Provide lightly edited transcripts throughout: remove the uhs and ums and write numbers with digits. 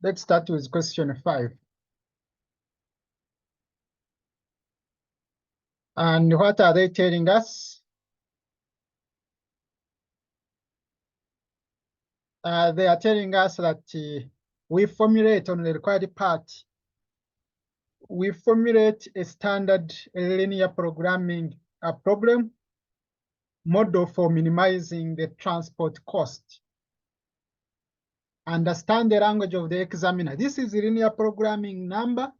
Let's start with question 5. And what are they telling us? They are telling us that we formulate on the required part, we formulate a standard linear programming problem model for minimizing the transport cost. Understand the language of the examiner. This is linear programming number,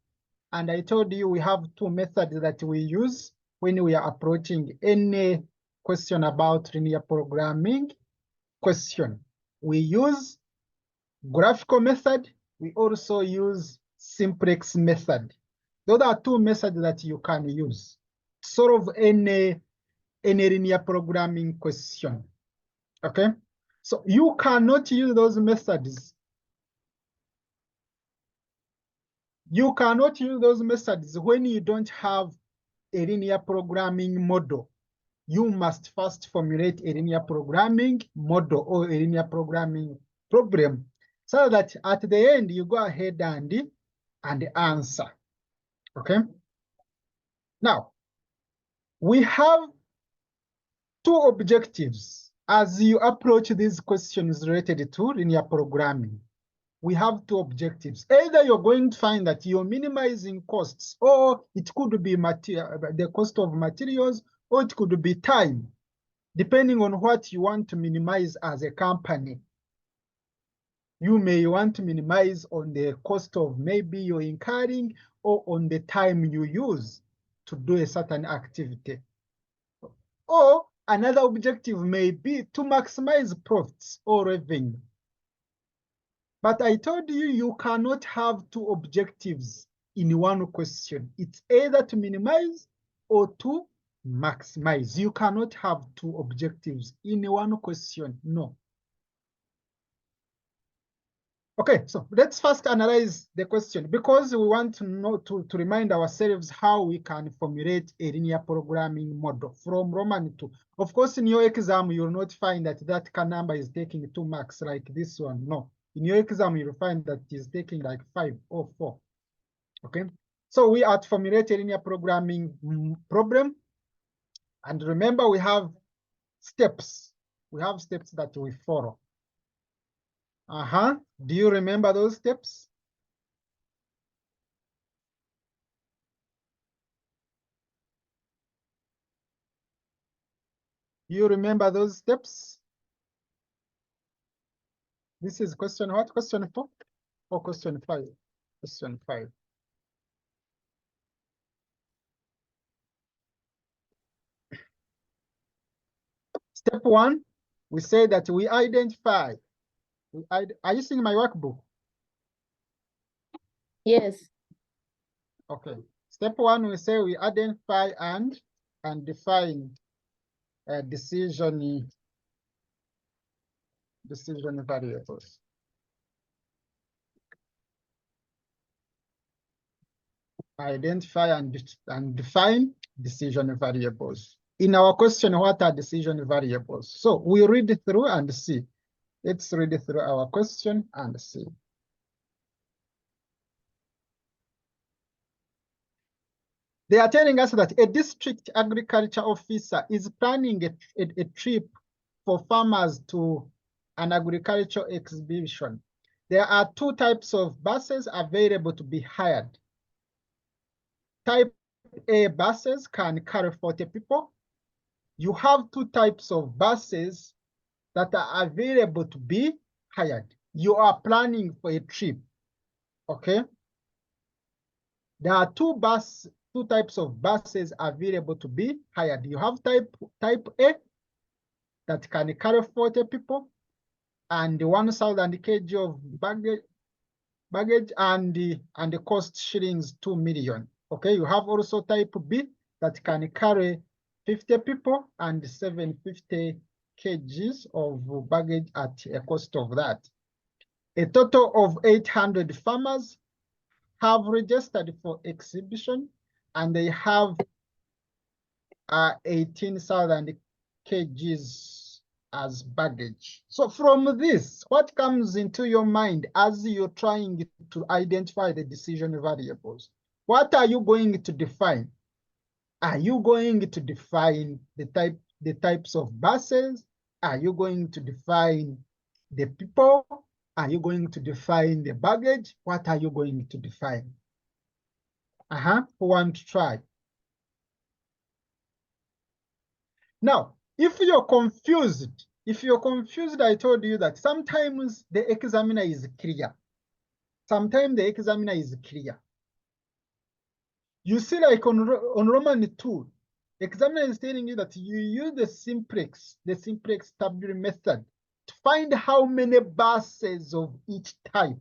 and I told you we have two methods that we use when we are approaching any question about linear programming question. We use graphical method. We also use simplex method. Those are two methods that you can use to solve any linear programming question. Okay, so you cannot use those methods. You cannot use those methods when you don't have a linear programming model. You must first formulate a linear programming model or a linear programming problem so that at the end you go ahead and answer. Okay. Now, we have two objectives as you approach these questions related to linear programming. We have two objectives. Either you're going to find that you're minimizing costs, or it could be the cost of materials, or it could be time, depending on what you want to minimize as a company. You may want to minimize on the cost of maybe you're incurring or on the time you use to do a certain activity. Or another objective may be to maximize profits or revenue. But I told you, you cannot have two objectives in one question. It's either to minimize or to maximize. You cannot have two objectives in one question, no. Okay, so let's first analyze the question because we want to know to remind ourselves how we can formulate a linear programming model from Roman 2. Of course, in your exam, you will not find that that number is taking 2 marks like this one, no. In your exam, you'll find that it's taking like 5 or 4, okay? So we are to formulate a linear programming problem. And remember, we have steps. We have steps that we follow. Do you remember those steps? You remember those steps? This is question what? Question 4 or question 5? Question 5. Step 1, we say that we identify. Are you seeing my workbook? Yes. Okay. Step 1, we say we identify and define decision variables. Identify and define decision variables. In our question, what are decision variables? So we read it through and see. Let's read it through our question and see. They are telling us that a district agriculture officer is planning a trip for farmers to an agricultural exhibition. There are 2 types of buses available to be hired. Type A buses can carry 40 people. You have 2 types of buses that are available to be hired. You are planning for a trip, okay? There are 2 types of buses available to be hired. You have type A that can carry 40 people and 1,000 kg of baggage and the cost shillings 2 million. Okay, you have also type B that can carry 50 people and 750 kgs of baggage at a cost of that. A total of 800 farmers have registered for exhibition and they have 18,000 kgs as baggage. So from this, what comes into your mind as you're trying to identify the decision variables? What are you going to define? Are you going to define the types of buses? Are you going to define the people? Are you going to define the baggage? What are you going to define? Who want to try? Now, if you're confused, I told you that sometimes the examiner is clear. Sometimes the examiner is clear. You see, like on Roman 2, examiner is telling you that you use the simplex tabular method to find how many buses of each type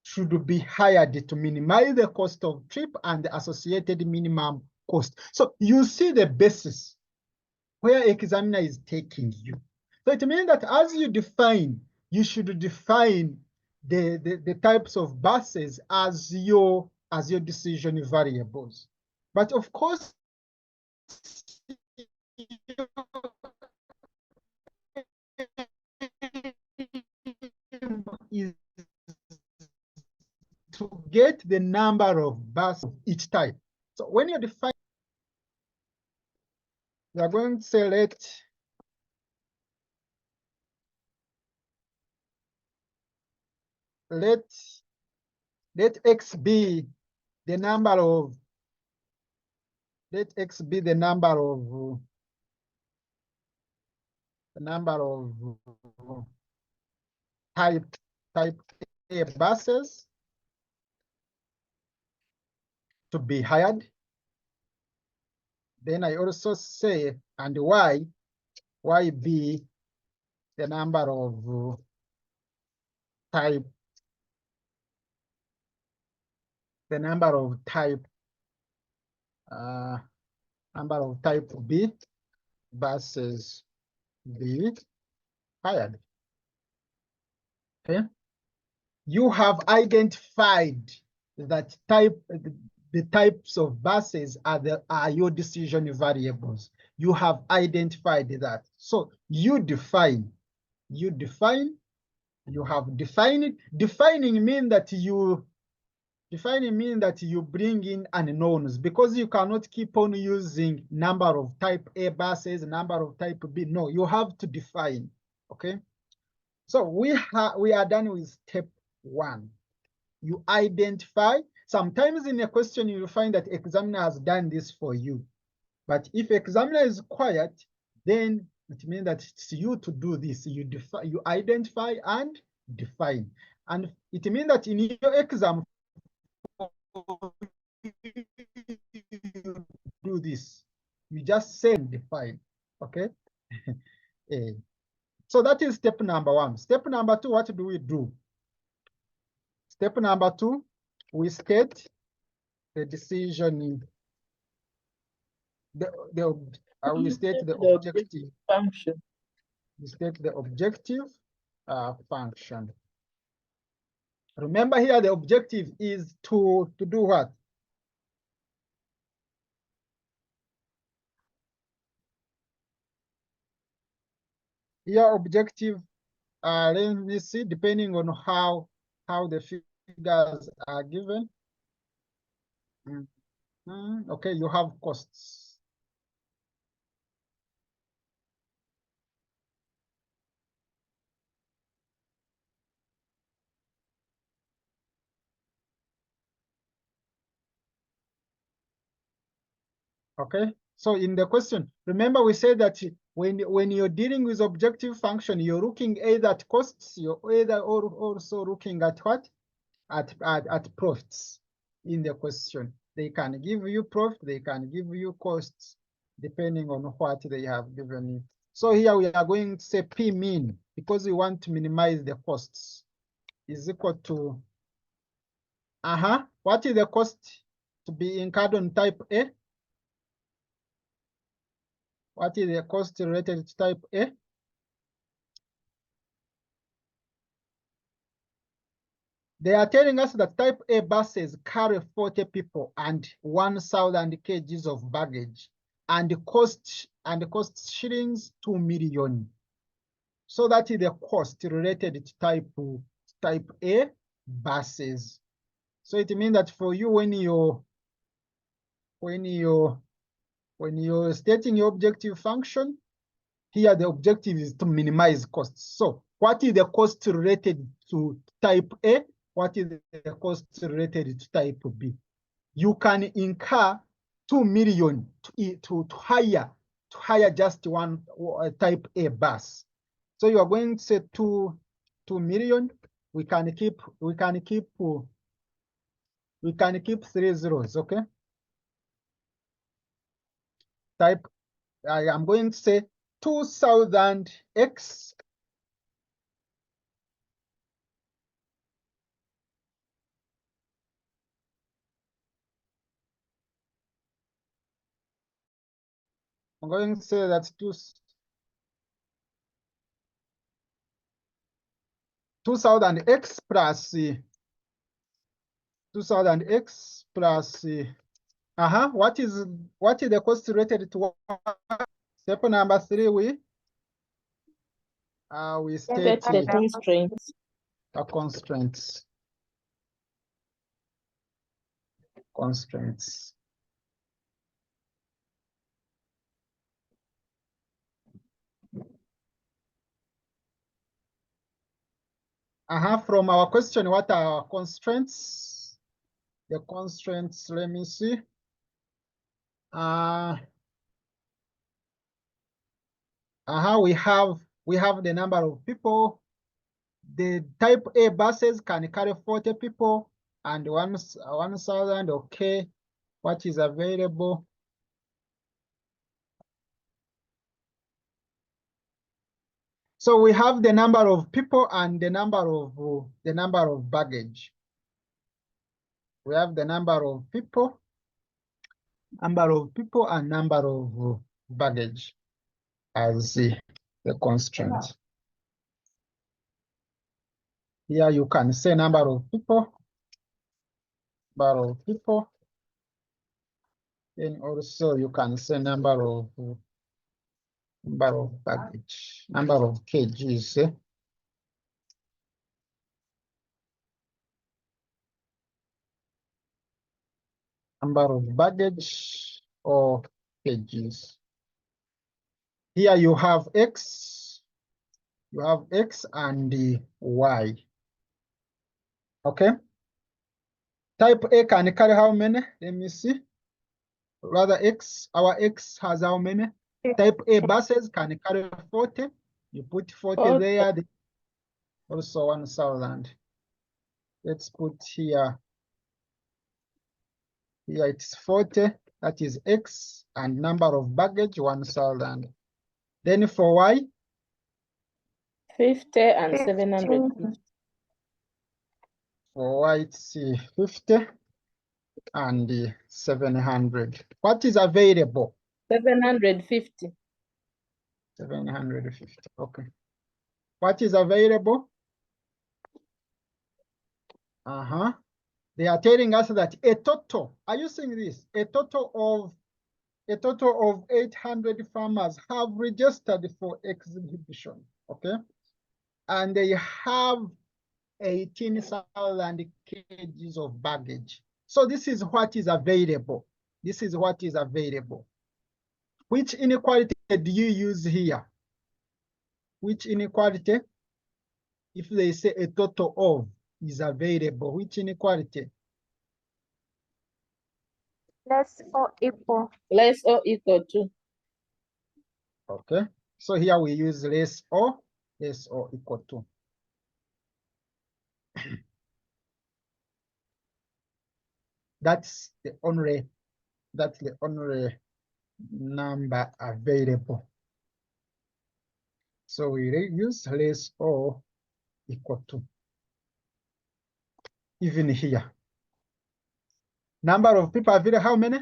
should be hired to minimize the cost of trip and the associated minimum cost. So you see the basis where examiner is taking you. So it means that as you define, you should define the types of buses as your decision variables. But of course, is to get the number of buses of each type. So when you define, we are going to say let x be the number of type A buses to be hired. Then I also say, and y be the number of type B buses be hired. Okay, you have identified that the types of buses are your decision variables. You have identified that. So you have defined it. Defining means that you bring in unknowns, because you cannot keep on using number of type A buses, number of type B. No, you have to define. Okay. So we are done with step 1. You identify. Sometimes in a question you will find that examiner has done this for you. But if examiner is quiet, then it means that it's you to do this. You identify and define. And it means that in your exam, you do this. You just say and define. Okay? So that is step number 1. Step number 2, what do we do? Step number 2, we state the decision. We state the objective function. We state the objective function. Remember here, the objective is to do what? Here objective, let me see, depending on how the figures are given. Okay, you have costs. Okay, so in the question, remember we said that when you're dealing with objective function, you're looking either at costs, you're either also looking at what? At profits in the question. They can give you profit, they can give you costs, depending on what they have given you. So here we are going to say P mean, because we want to minimize the costs, is equal to, what is the cost to be incurred on type A? What is the cost related to type A? They are telling us that type A buses carry 40 people and 1,000 kgs of baggage. and the cost shillings 2 million. So that is the cost related to type A buses. So it means that for you, when you're stating your objective function, here the objective is to minimize costs. So what is the cost related to type A? What is the cost related to type B? You can incur 2 million to hire just one type A bus. So you are going to say 2 million. We can keep 3 zeros, okay? Type, I am going to say 2000 X I'm going to say that's 2000 X plus 2000 X plus what is the cost related to what? Step number 3, we state the constraints. The constraints. From our question, what are our constraints? The constraints, let me see. We have the number of people. The type A buses can carry 40 people and 1,000. Okay, what is available? So we have the number of people and the number of baggage. We have the number of people and number of baggage as the constraint. Here you can say number of people. Then also you can say number of baggage, number of kgs. Number of baggage or kgs. Here you have X. You have X and the Y. Okay. Type A can carry how many? Let me see. Rather X, our X has how many? Type A buses can carry 40. You put 40 there. Also 1,000. Let's put here. Here it's 40. That is X and number of baggage 1,000. Then for Y? 50 and 750. For Y it's 50 and 700. What is available? 750. 750. Okay. What is available? They are telling us that a total, are you seeing this? A total of 800 farmers have registered for exhibition, okay? And they have 18,000 kgs of baggage. So this is what is available. Which inequality do you use here? Which inequality? If they say a total of is available, which inequality? Less or equal. Less or equal to. Okay. So here we use less or equal to. That's the only number available. So we use less or equal to. Even here. Number of people available, how many?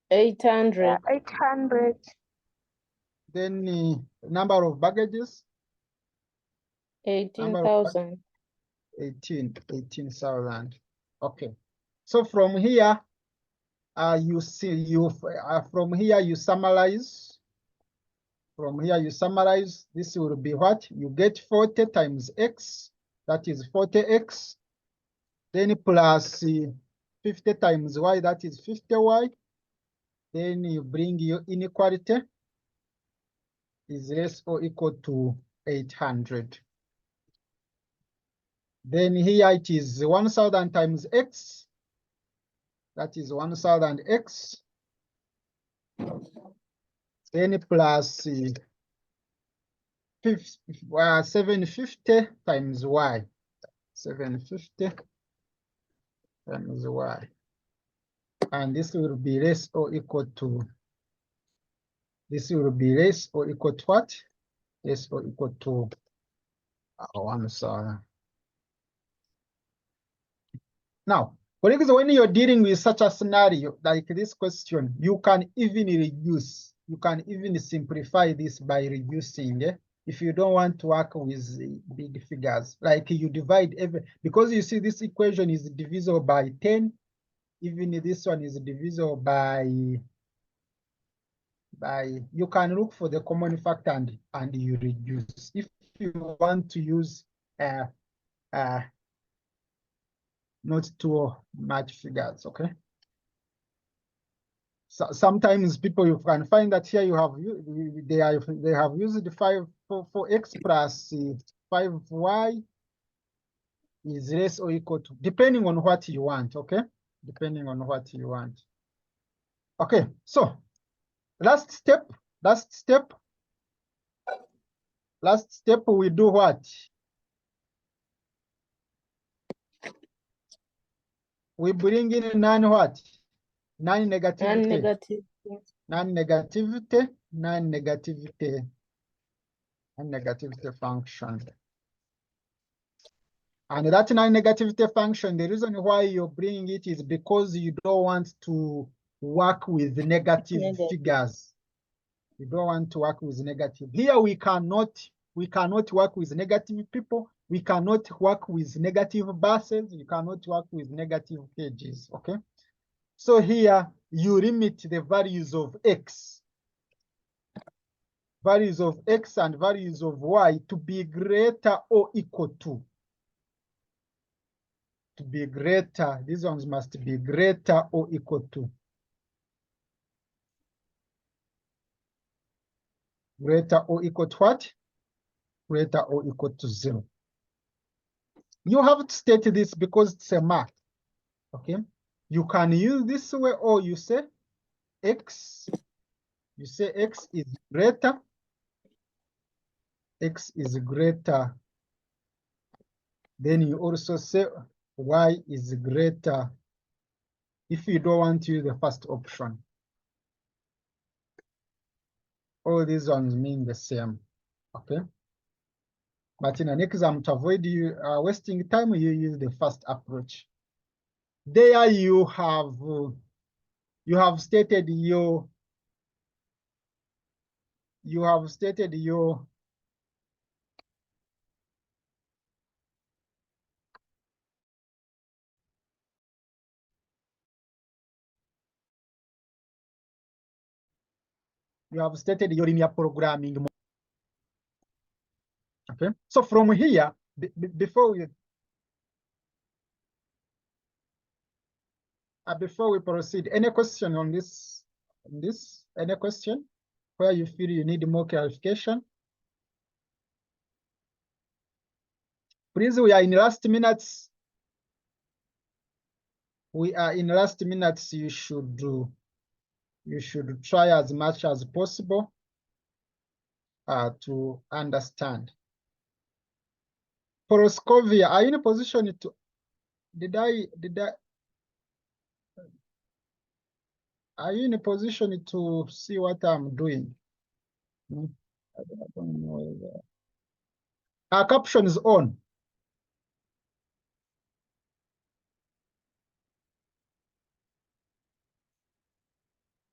800. 800. Then number of baggages? 18,000. 18,000. Okay. So from here, you see, from here you summarize. From here you summarize. This will be what? You get 40 times x, that is 40x. Then plus 50 times y, that is 50y. Then you bring your inequality is less or equal to 800. Then here it is 1000 times x, that is 1000x. Then plus 750 times y, 750 times y. And this will be less or equal to, this will be less or equal to what? Less or equal to 1000. Now, for example, when you're dealing with such a scenario like this question, you can even reduce, you can even simplify this by reducing. If you don't want to work with big figures, like you divide because you see this equation is divisible by 10, even this one is divisible by, you can look for the common factor and you reduce. If you want to use not too much figures, okay? So sometimes people, you can find that here you have, they have used 5 for x plus 5y is less or equal to, depending on what you want, okay? Depending on what you want. Okay, so last step, we do what? We bring in what? Non-negativity. Non-negativity. Non-negativity function. And that non-negativity function, the reason why you're bringing it is because you don't want to work with negative figures. You don't want to work with negative. Here we cannot work with negative people. We cannot work with negative buses. You cannot work with negative pages, okay? So here you limit the values of x. Values of x and values of y to be greater or equal to. To be greater, these ones must be greater or equal to. Greater or equal to what? Greater or equal to 0. You have to state this because it's a math, okay? You can use this way, or you say x, x is greater. X is greater. Then you also say y is greater if you don't want to use the first option. All these ones mean the same, okay? But in an exam, to avoid you wasting time, you use the first approach. There you have stated your linear programming. Okay, so from here, before we proceed, any question on this? Any question where you feel you need more clarification? Please, we are in last minutes. We are in last minutes. You should try as much as possible to understand. Poroscovia, are you in a position to? Are you in a position to see what I'm doing? I don't know. Our caption is on.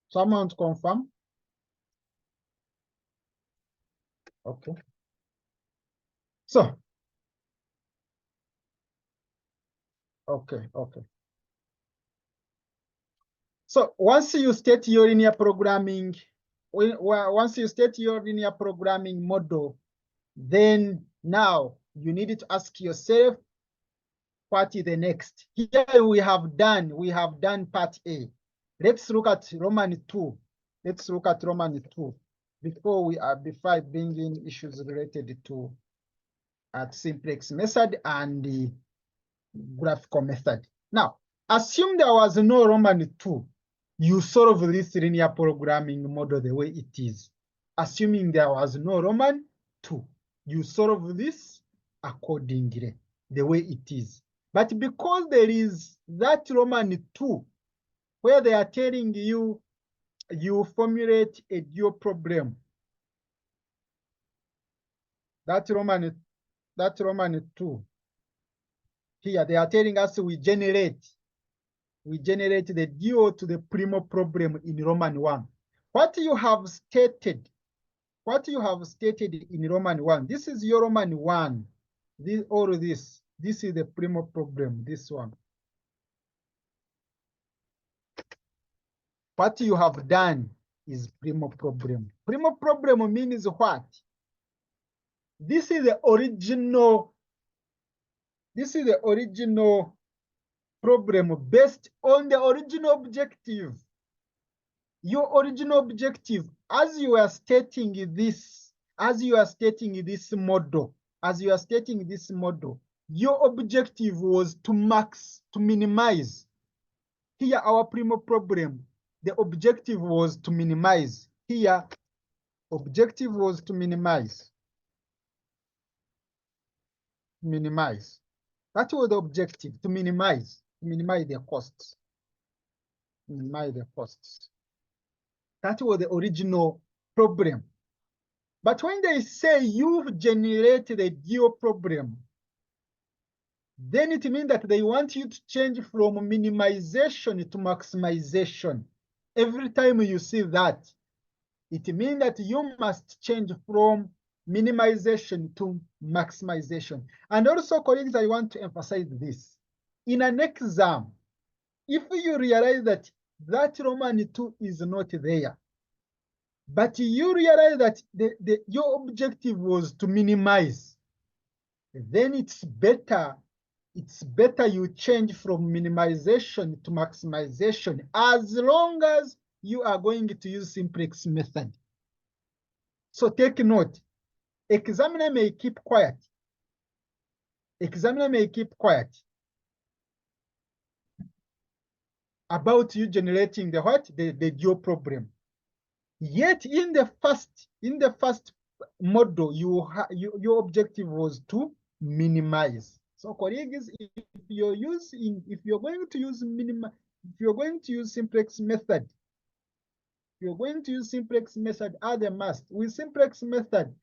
Someone to confirm? Okay. So, okay. So once you state your linear programming, once you state your linear programming model, then now you need to ask yourself, what is the next? Here we have done part A. Let's look at Roman 2. Let's look at Roman 2 before I bring in issues related to simplex method and the graphical method. Now, assume there was no Roman 2. You solve this linear programming model the way it is. Assuming there was no Roman 2, you solve this accordingly, the way it is. But because there is that Roman 2, where they are telling you, you formulate a dual problem. That Roman 2, here they are telling us we generate the dual to the primo problem in Roman 1. What you have stated in Roman 1, this is your Roman 1. This is the primo problem, this one. What you have done is primo problem. Primo problem means what? This is the original problem based on the original objective. Your original objective, as you are stating this model, your objective was to minimize. Here, our primo problem, the objective was to minimize. Here, objective was to minimize. That was the objective, to minimize the costs. That was the original problem. But when they say you've generated a dual problem, then it means that they want you to change from minimization to maximization. Every time you see that, it means that you must change from minimization to maximization. And also, colleagues, I want to emphasize this. In an exam, if you realize that Roman 2 is not there, but you realize that your objective was to minimize, then it's better you change from minimization to maximization, as long as you are going to use simplex method. So take note, examiner may keep quiet. About you generating the dual problem. Yet in the first model, your objective was to minimize. So colleagues, if you're going to use simplex method, as a must. With simplex method,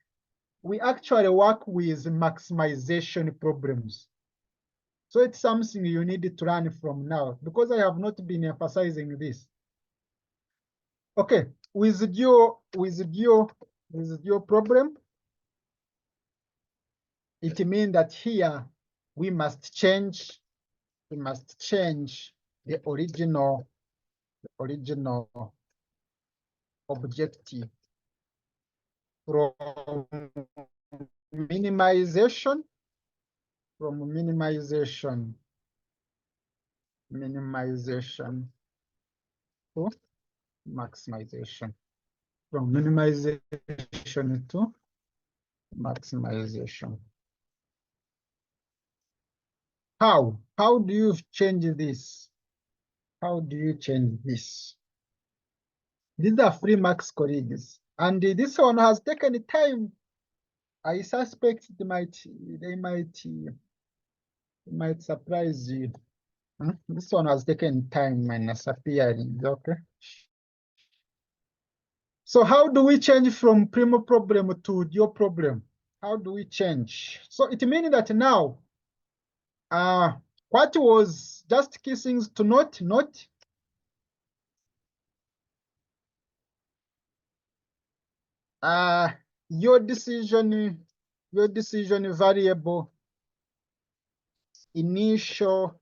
we actually work with maximization problems. So it's something you need to learn from now, because I have not been emphasizing this. Okay, with dual problem, it means that here we must change the original objective from minimization to maximization. From minimization to maximization. How do you change this? These are free marks, colleagues, and this one has taken time. I suspect they might surprise you. This one has taken time minus appearing. Okay. So how do we change from primo problem to dual problem? How do we change? So it means that now, what was just key things to note, your decision variable, initial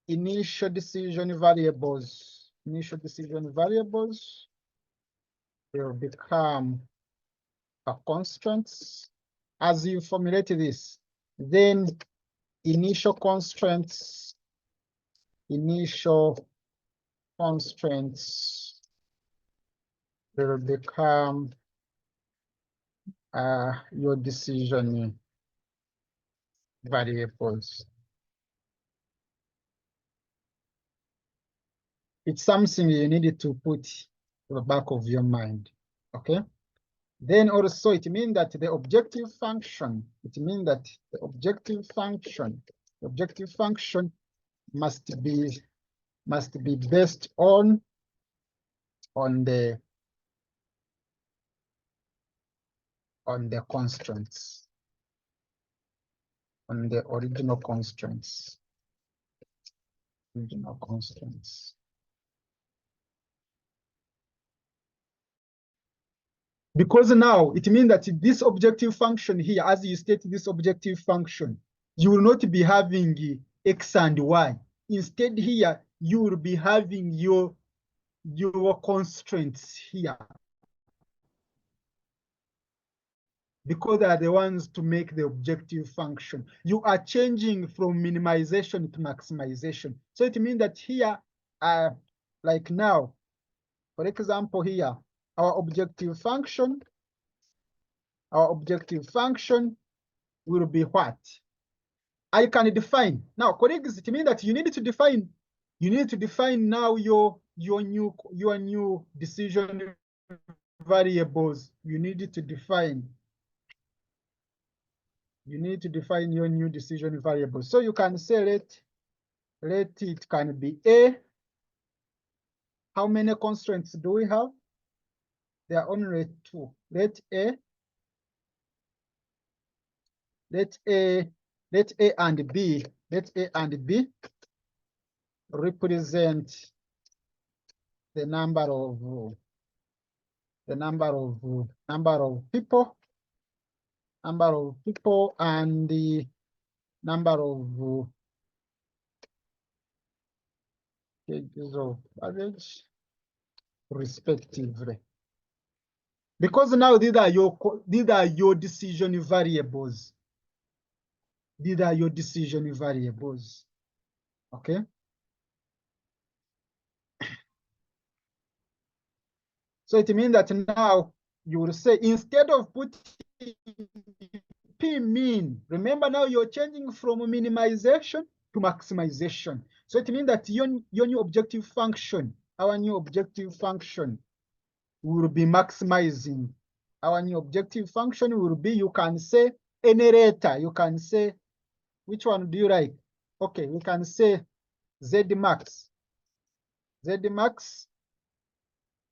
initial decision variables. Initial decision variables will become a constants. As you formulate this, then initial constraints will become your decision variables. It's something you need to put in the back of your mind, okay? Then also it means that the objective function, the objective function must be based on the constraints, on the original constraints. Because now it means that this objective function here, as you state this objective function, you will not be having x and y. Instead here, you will be having your constraints here, because they are the ones to make the objective function. You are changing from minimization to maximization. So it means that here, like now, for example, here, our objective function will be what? I can define. Now, colleagues, it means that you need to define now your new decision variables. You need to define your new decision variables. So you can say let it can be A. How many constraints do we have? There are only two. Let A and B represent the number of people and the number of cages of baggage respectively. Because now these are your decision variables. Okay. So it means that now you will say, instead of putting P mean, remember now you're changing from minimization to maximization. So it means that your new objective function, our new objective function will be maximizing. Our new objective function will be, you can say any letter, you can say, which one do you like? Okay, we can say Z max.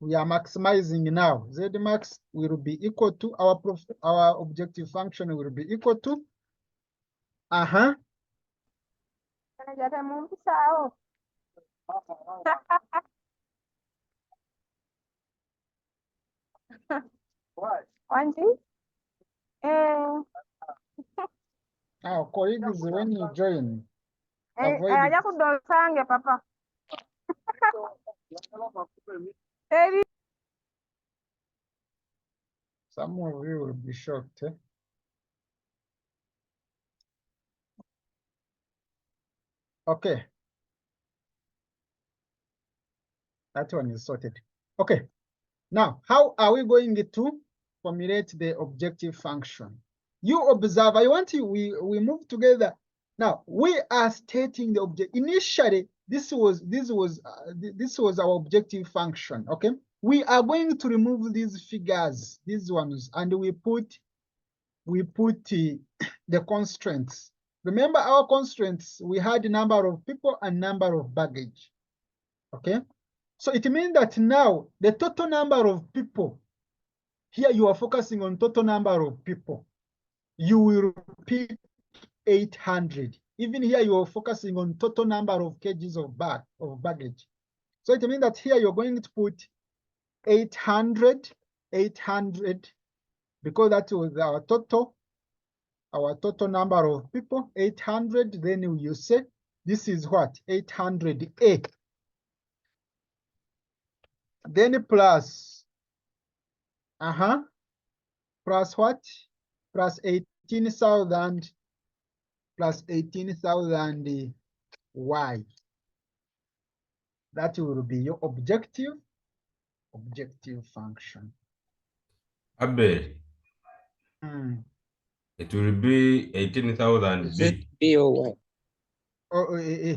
We are maximizing now. Z max will be equal to our objective function will be equal to Wanji? Now, colleagues, when you join, avoid Aja kudosange papa. Eri. some of you will be shocked. Okay. That one is sorted. Okay. Now, how are we going to formulate the objective function? You observe, I want you, we move together. Now, we are stating the object. Initially, this was our objective function, okay? We are going to remove these figures, these ones, and we put the constraints. Remember our constraints, we had number of people and number of baggage, okay? So it means that now the total number of people, here you are focusing on total number of people. You will repeat 800. Even here you are focusing on total number of kgs of baggage. So it means that here you're going to put 800, because that was our total number of people, 800. Then you say This is what? 800A. Then plus, plus what? Plus 18,000 plus 18,000 Y. That will be your objective function. Abe, it will be 18,000 Is it B. B or what? Oh, yeah.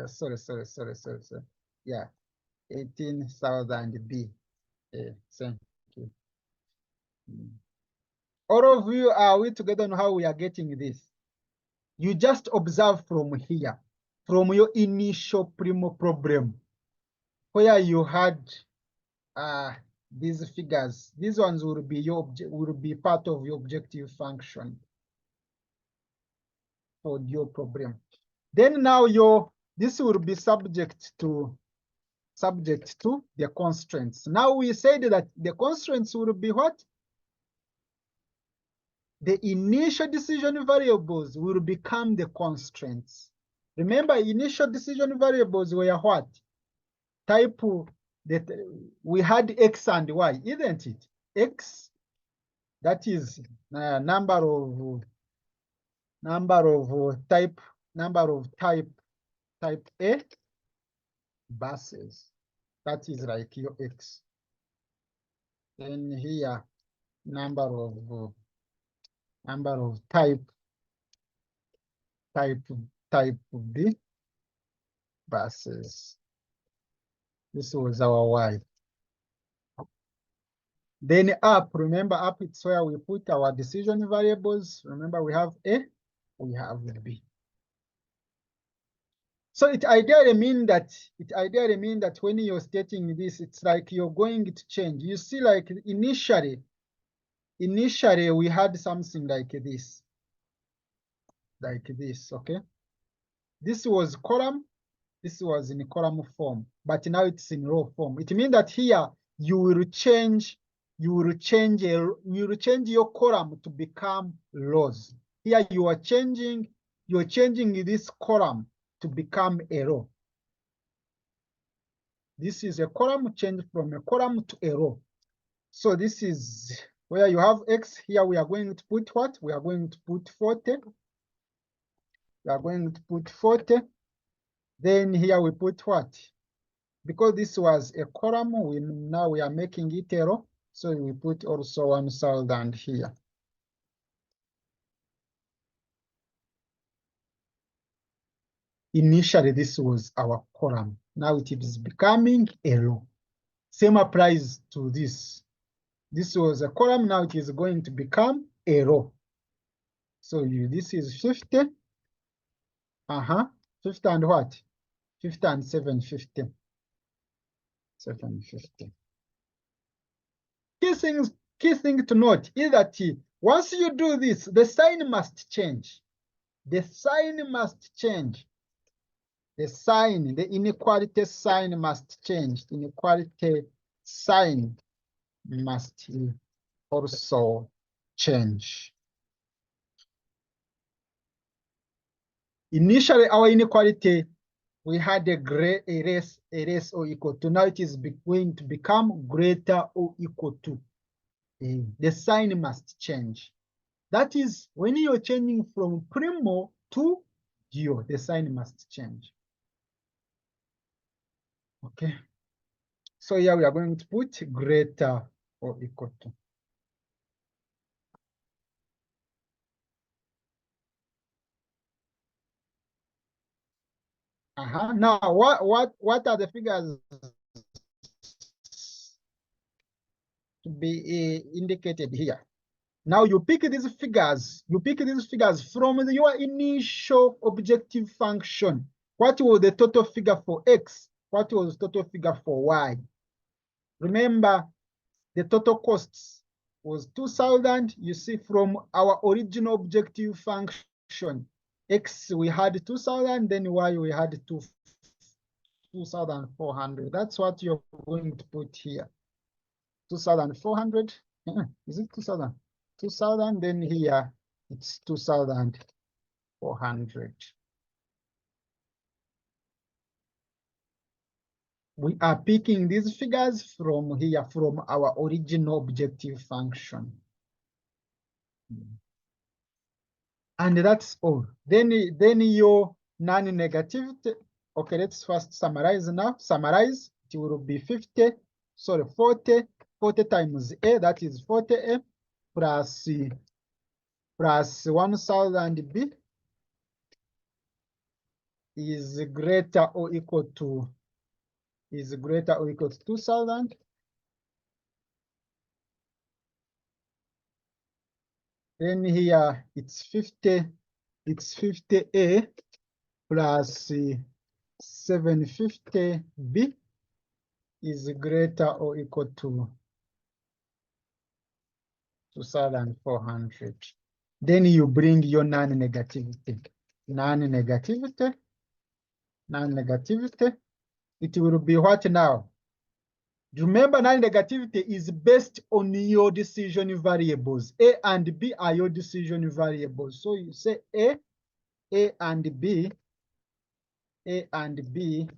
Sorry. Yeah, 18,000 B. Thank you. All of you, are we together on how we are getting this? You just observe from here, from your initial primo problem, where you had these figures. These ones will be part of your objective function for your problem. Then now this will be subject to the constraints. Now we said that the constraints will be what? The initial decision variables will become the constraints. Remember, initial decision variables were what? Type that we had X and Y, isn't it? X, that is number of type A buses. That is like your X. Then here, number of type B buses. This was our Y. Then up, remember up, it's where we put our decision variables. Remember we have A, we have B. So it ideally mean that when you're stating this, it's like you're going to change. You see, like initially we had something like this, okay? This was column, this was in column form, but now it's in row form. It means that here you will change your column to become rows. Here you're changing this column to become a row. This is a column change from a column to a row. So this is where you have X. Here we are going to put what? We are going to put 40. We are going to put 40. Then here we put what? Because this was a column, now we are making it a row. So we put also 1,000 here. Initially, this was our column. Now it is becoming a row. Same applies to this. This was a column, now it is going to become a row. So this is 50. 50 and what? 50 and 750. 750. Key thing to note is that once you do this, the sign must change. The sign must change. The inequality sign must change. Inequality sign must also change. Initially, our inequality, we had a less or equal to. Now it is going to become greater or equal to. The sign must change. That is, when you're changing from primo to duo, the sign must change. Okay. So here we are going to put greater or equal to. Now, what are the figures to be indicated here? Now you pick these figures. From your initial objective function. What was the total figure for X? What was the total figure for Y? Remember, the total costs was 2,000. You see, from our original objective function, X we had 2,000, then Y we had 2,400. That's what you're going to put here. 2,400. Is it 2,000? 2,000. Then here it's 2,400. We are picking these figures from here, from our original objective function. And that's all. Then your non-negativity. Okay, let's first summarize now. Summarize, it will be 40 times A, that is 40A, plus 1000 B is greater or equal to 2000. Then here it's 50A plus 750B is greater or equal to 2400. Then you bring your non-negativity. Non-negativity. It will be what now? Remember, non-negativity is based on your decision variables. A and B are your decision variables. So you say A and B, A and B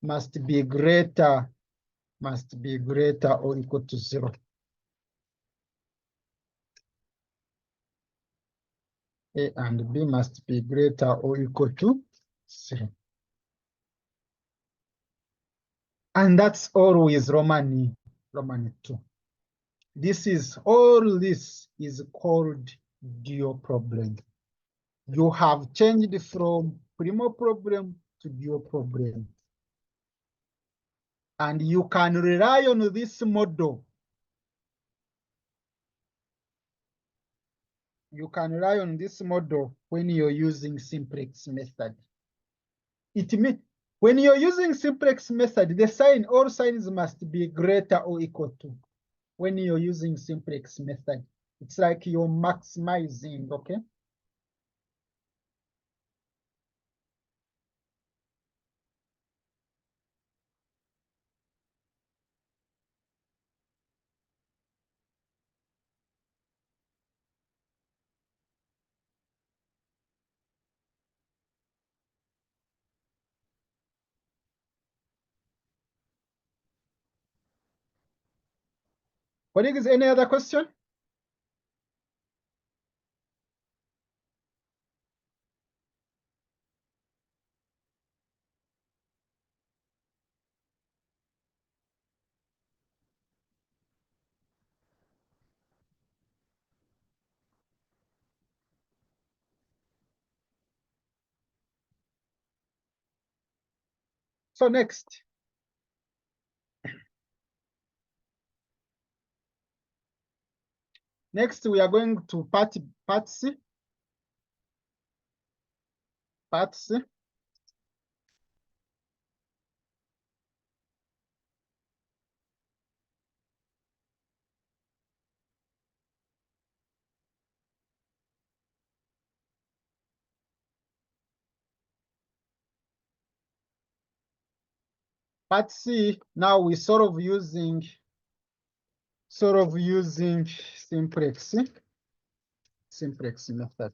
must be greater or equal to 0. A and B must be greater or equal to 0. And that's always Roman 2. This is called dual problem. You have changed from primo problem to dual problem. And you can rely on this model. You can rely on this model when you're using simplex method. It means when you're using simplex method, all signs must be greater or equal to. When you're using simplex method, it's like you're maximizing, okay? Colleagues, any other question? So next. Next, we are going to part C. Part C. Part C, now we sort of using simplex method.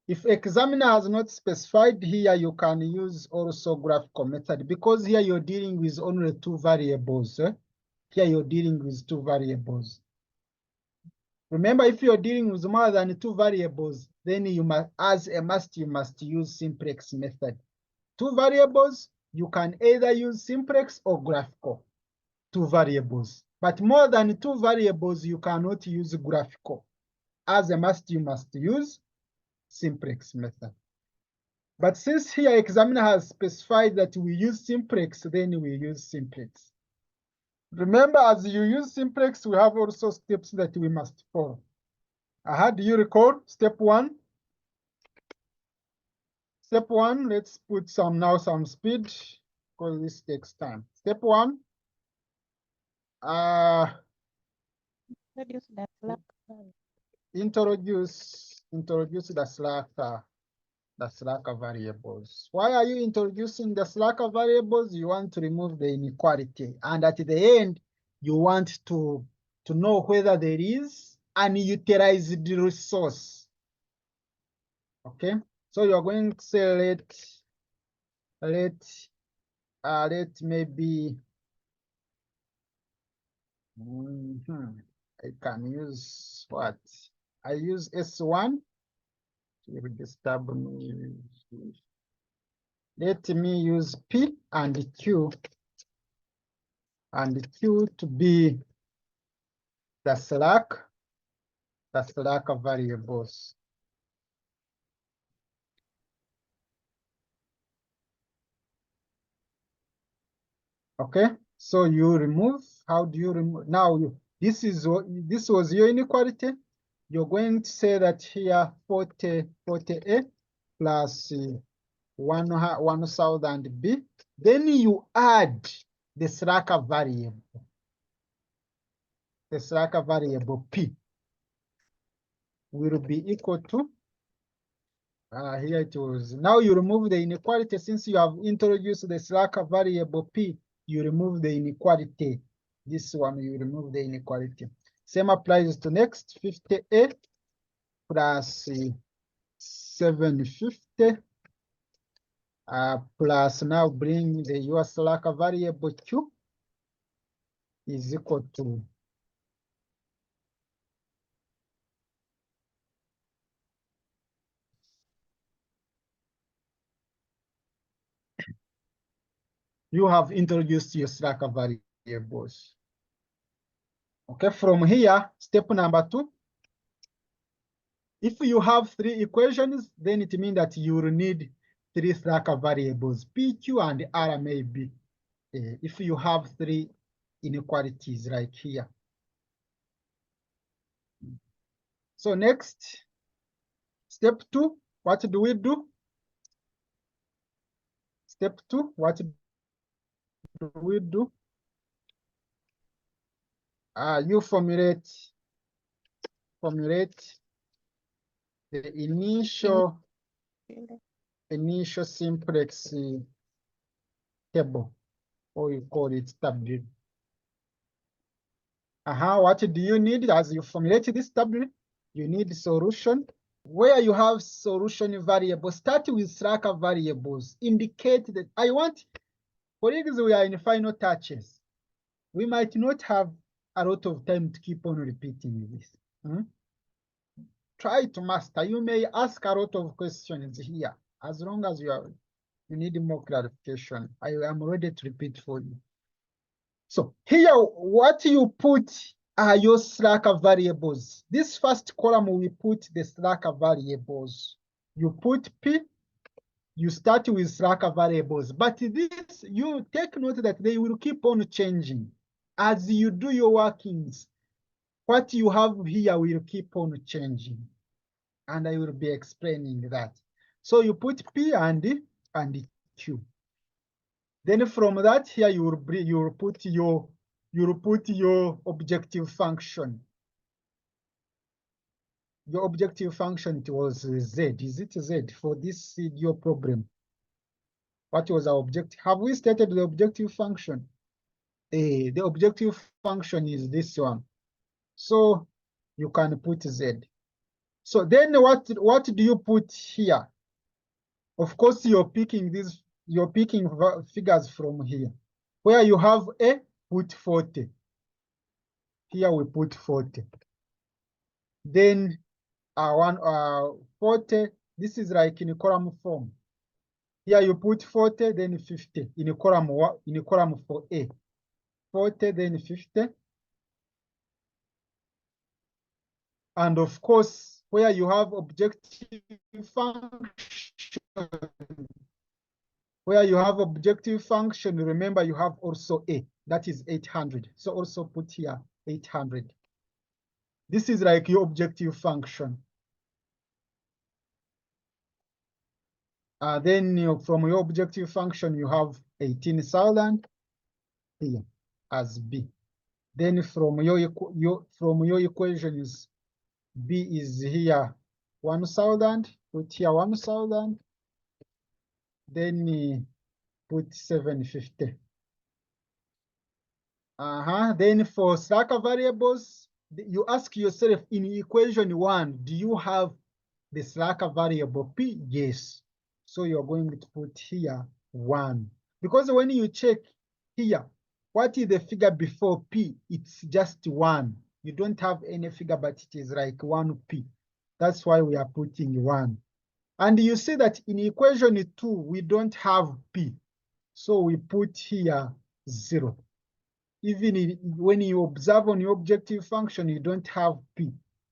If examiner has not specified here, you can use also graphical method, because here you're dealing with only 2 variables. Here you're dealing with 2 variables. Remember, if you're dealing with more than 2 variables, then you must, you must use simplex method. 2 variables, you can either use simplex or graphical. 2 variables. But more than 2 variables, you cannot use graphical. As a must, you must use simplex method. But since here examiner has specified that we use simplex, then we use simplex. Remember, as you use simplex, we have also steps that we must follow. Do you recall step 1? Step 1, let's put some speed, because this takes time. Step 1, introduce the slacker variables. Why are you introducing the slacker variables? You want to remove the inequality, and at the end, you want to know whether there is unutilized resource. Okay, so you're going to say let maybe I can use what? I use S1 to disturb me. Let me use P and Q to be the slack variables. Okay, so you remove. How do you remove? Now this was your inequality. You're going to say that here 40A plus 1000 B. Then you add the slack variable. The slack variable P will be equal to here it was. Now you remove the inequality. Since you have introduced the slack variable P, you remove the inequality. This one, you remove the inequality. Same applies to next 50A plus 750 plus now bring the your slack variable Q is equal to you have introduced your slack variables. Okay, from here, step number 2. If you have 3 equations, then it means that you will need 3 slack variables, P, Q, and R maybe. If you have 3 inequalities like here. So next, step 2, what do we do? Step 2, what do we do? You formulate the initial simplex table, or you call it W. What do you need as you formulate this W? You need solution. Where you have solution variable, start with slack variables. Indicate that I want, for example, we are in final touches. We might not have a lot of time to keep on repeating this. Try to master. You may ask a lot of questions here. As long as you need more clarification, I am ready to repeat for you. So here, what you put are your slack variables. This first column, we put the slack variables. You put P, you start with slack variables. But this, you take note that they will keep on changing. As you do your workings, what you have here will keep on changing. And I will be explaining that. So you put P and Q. Then from that here you will put your objective function. Your objective function, it was Z. Is it Z for this your problem? What was our objective? Have we stated the objective function? The objective function is this one. So you can put Z. So then what do you put here? Of course, you're picking figures from here. Where you have A, put 40. Here we put 40. Then 40, this is like in a column form. Here you put 40, then 50 in a column for A. 40, then 50. And of course, where you have objective function, remember you have also A, that is 800. So also put here 800. This is like your objective function. Then from your objective function, you have 18,000 here as B. Then from your equations, B is here 1,000. Put here 1,000. Then put 750. Then for slack variables, You ask yourself in equation 1, do you have the slack variable P? Yes. So you're going to put here 1. Because when you check here, what is the figure before P? It's just 1. You don't have any figure, but it is like 1P. That's why we are putting 1. And you see that in equation 2, we don't have P. So we put here 0. Even when you observe on your objective function, you don't have P,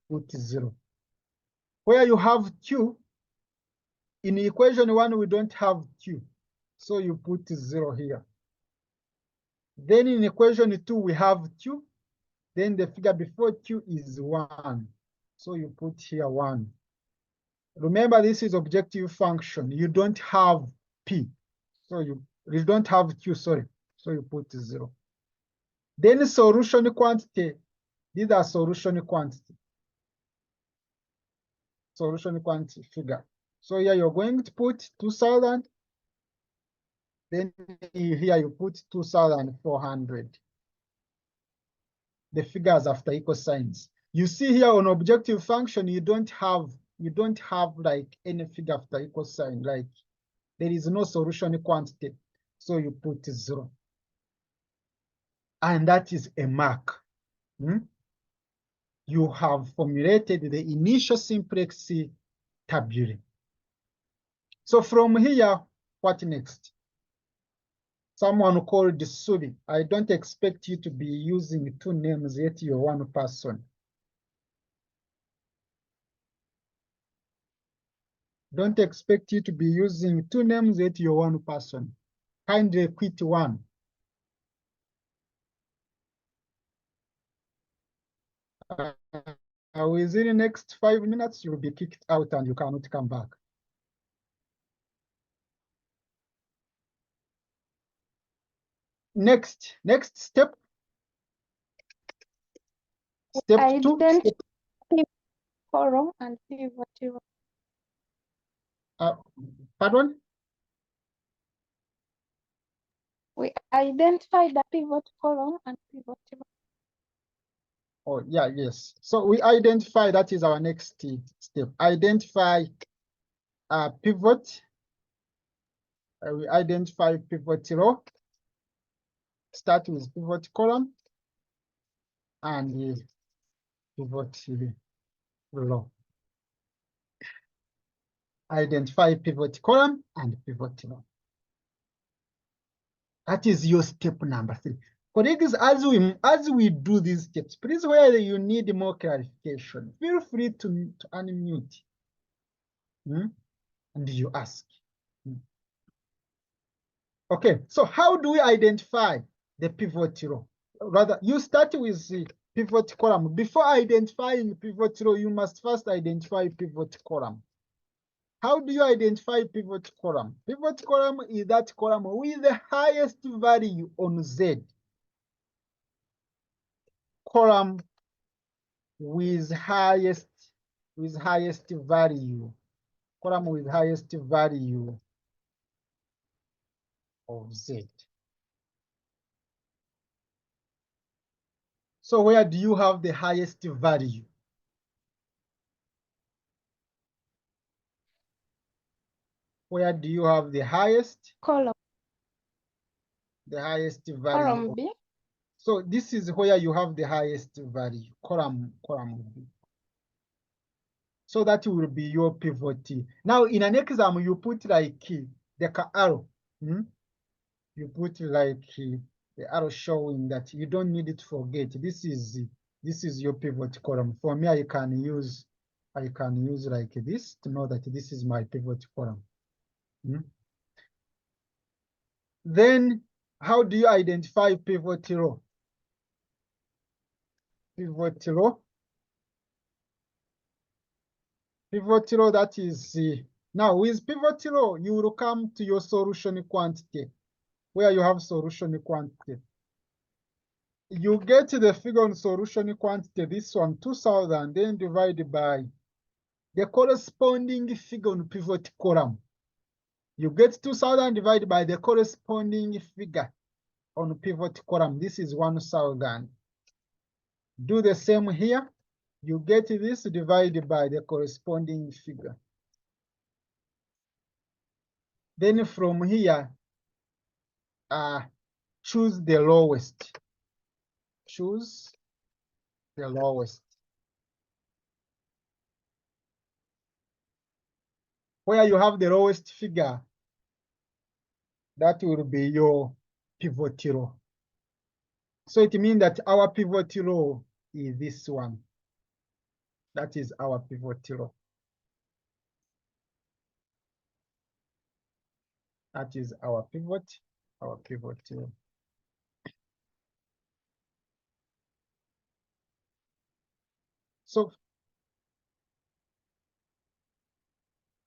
put 0. Where you have Q, in equation 1, we don't have Q. So you put 0 here. Then in equation 2, we have Q. Then the figure before Q is 1. So you put here 1. Remember, this is objective function. You don't have P. So you don't have Q, sorry. So you put 0. Then solution quantity. These are solution quantity. Solution quantity figure. So here you're going to put 2000. Then here you put 2400. The figures after equal signs. You see here on objective function, you don't have like any figure after equal sign. Like there is no solution quantity. So you put 0. And that is a mark. You have formulated the initial simplex tabulae. So from here, what next? Someone called Suri. I don't expect you to be using 2 names, yet you're 1 person. Don't expect you to be using 2 names, yet you're 1 person. Kindly quit 1. Within the next 5 minutes, you'll be kicked out and you cannot come back. Next step. Step 2. Column and pivot. Pardon? We identify the pivot column and pivot. Oh, yeah, yes. So we identify, that is our next step. Identify pivot. We identify pivot row. Start with pivot column and pivot row. Identify pivot column and pivot row. That is your step number 3. Colleagues, as we do these steps, please, where you need more clarification, feel free to unmute. And you ask. Okay, so how do we identify the pivot row? Rather, you start with the pivot column. Before identifying pivot row, you must first identify pivot column. How do you identify pivot column? Pivot column is that column with the highest value on Z. Column with highest value. Column with highest value of Z. So where do you have the highest value? Where do you have the highest? Column. The highest value. Column B. So this is where you have the highest value, column B. So that will be your pivot. Now in an exam, you put like the arrow. You put like the arrow showing that you don't need to forget. This is your pivot column. For me, I can use like this to know that this is my pivot column. Then how do you identify pivot row? Pivot row. Pivot row, that is, now with pivot row, you will come to your solution quantity, where you have solution quantity. You get the figure on solution quantity, this one, 2000, then divide by the corresponding figure on pivot column. You get 2000 divided by the corresponding figure on pivot column. This is 1000. Do the same here. You get this divided by the corresponding figure. Then from here, choose the lowest. Choose the lowest. Where you have the lowest figure, that will be your pivot row. So it means that our pivot row is this one. That is our pivot row. That is our pivot row. So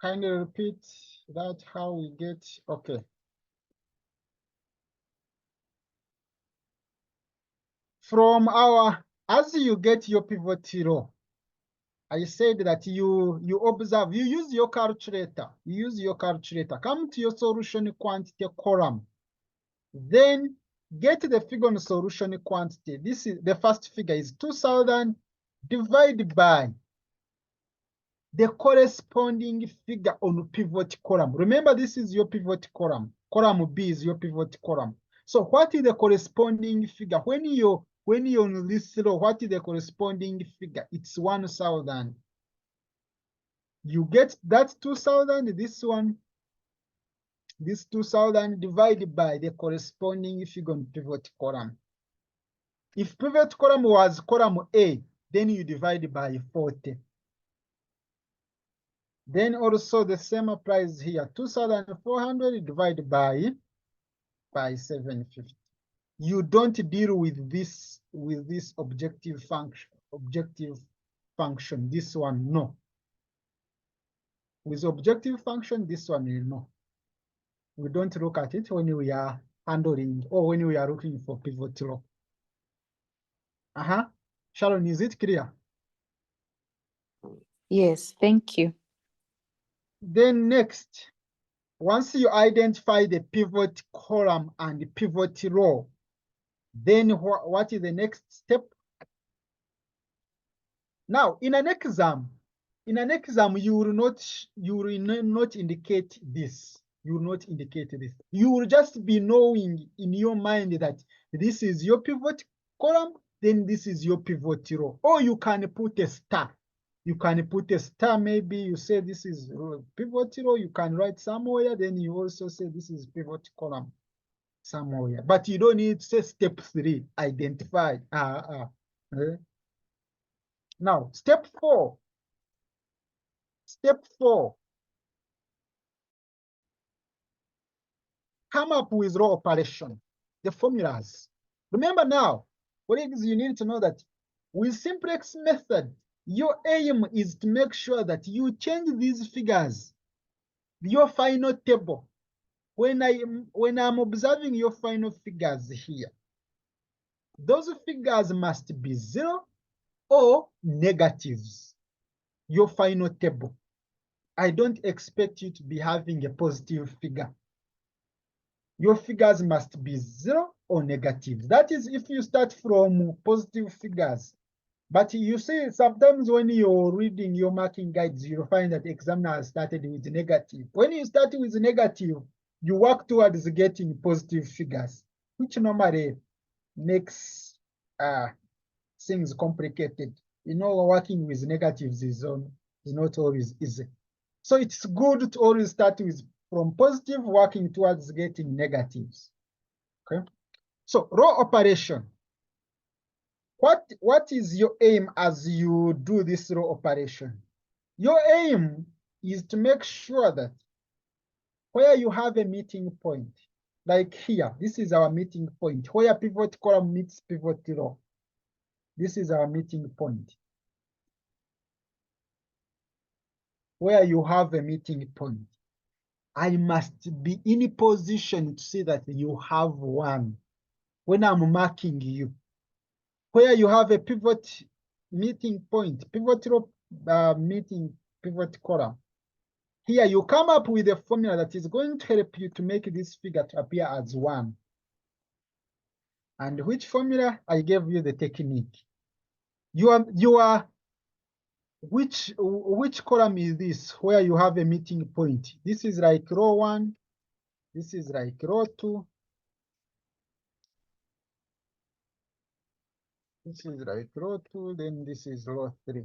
kindly repeat that how we get, okay. From our, as you get your pivot row, I said that you observe, you use your calculator. Come to your solution quantity column. Then get the figure on solution quantity. This is the first figure is 2000 divided by the corresponding figure on pivot column. Remember, this is your pivot column. Column B is your pivot column. So what is the corresponding figure? When you're on this row, what is the corresponding figure? It's 1000. You get that 2000, this one, this 2000 divided by the corresponding figure on pivot column. If pivot column was column A, then you divide by 40. Then also the same applies here. 2400 divided by 750. You don't deal with this objective function. This one, no. With objective function, this one, no. We don't look at it when we are handling or when we are looking for pivot row. Sharon, is it clear? Yes, thank you. Then next, once you identify the pivot column and the pivot row, then what is the next step? Now, in an exam, you will not indicate this. You will not indicate this. You will just be knowing in your mind that this is your pivot column, then this is your pivot row. Or you can put a star. You can put a star, maybe you say this is pivot row, you can write somewhere, then you also say this is pivot column somewhere. But you don't need to say step 3, identify. Now, step 4. Step 4. Come up with row operation, the formulas. Remember now, colleagues, you need to know that with Simplex method, your aim is to make sure that you change these figures, your final table. When I'm observing your final figures here, those figures must be 0 or negatives, your final table. I don't expect you to be having a positive figure. Your figures must be 0 or negative. That is if you start from positive figures. But you see, sometimes when you're reading your marking guides, you'll find that the examiner has started with negative. When you start with negative, you work towards getting positive figures, which normally makes things complicated. You know, working with negatives is not always easy. So it's good to always start with from positive, working towards getting negatives. Okay. So row operation. What is your aim as you do this row operation? Your aim is to make sure that where you have a meeting point, like here, this is our meeting point, where pivot column meets pivot row. This is our meeting point. Where you have a meeting point, I must be in a position to see that you have one when I'm marking you. Where you have a pivot meeting point, pivot row meeting pivot column. Here you come up with a formula that is going to help you to make this figure to appear as 1. And which formula? I gave you the technique. which column is this where you have a meeting point? This is like row 1, this is like row 2, this is like row 2, then this is row 3.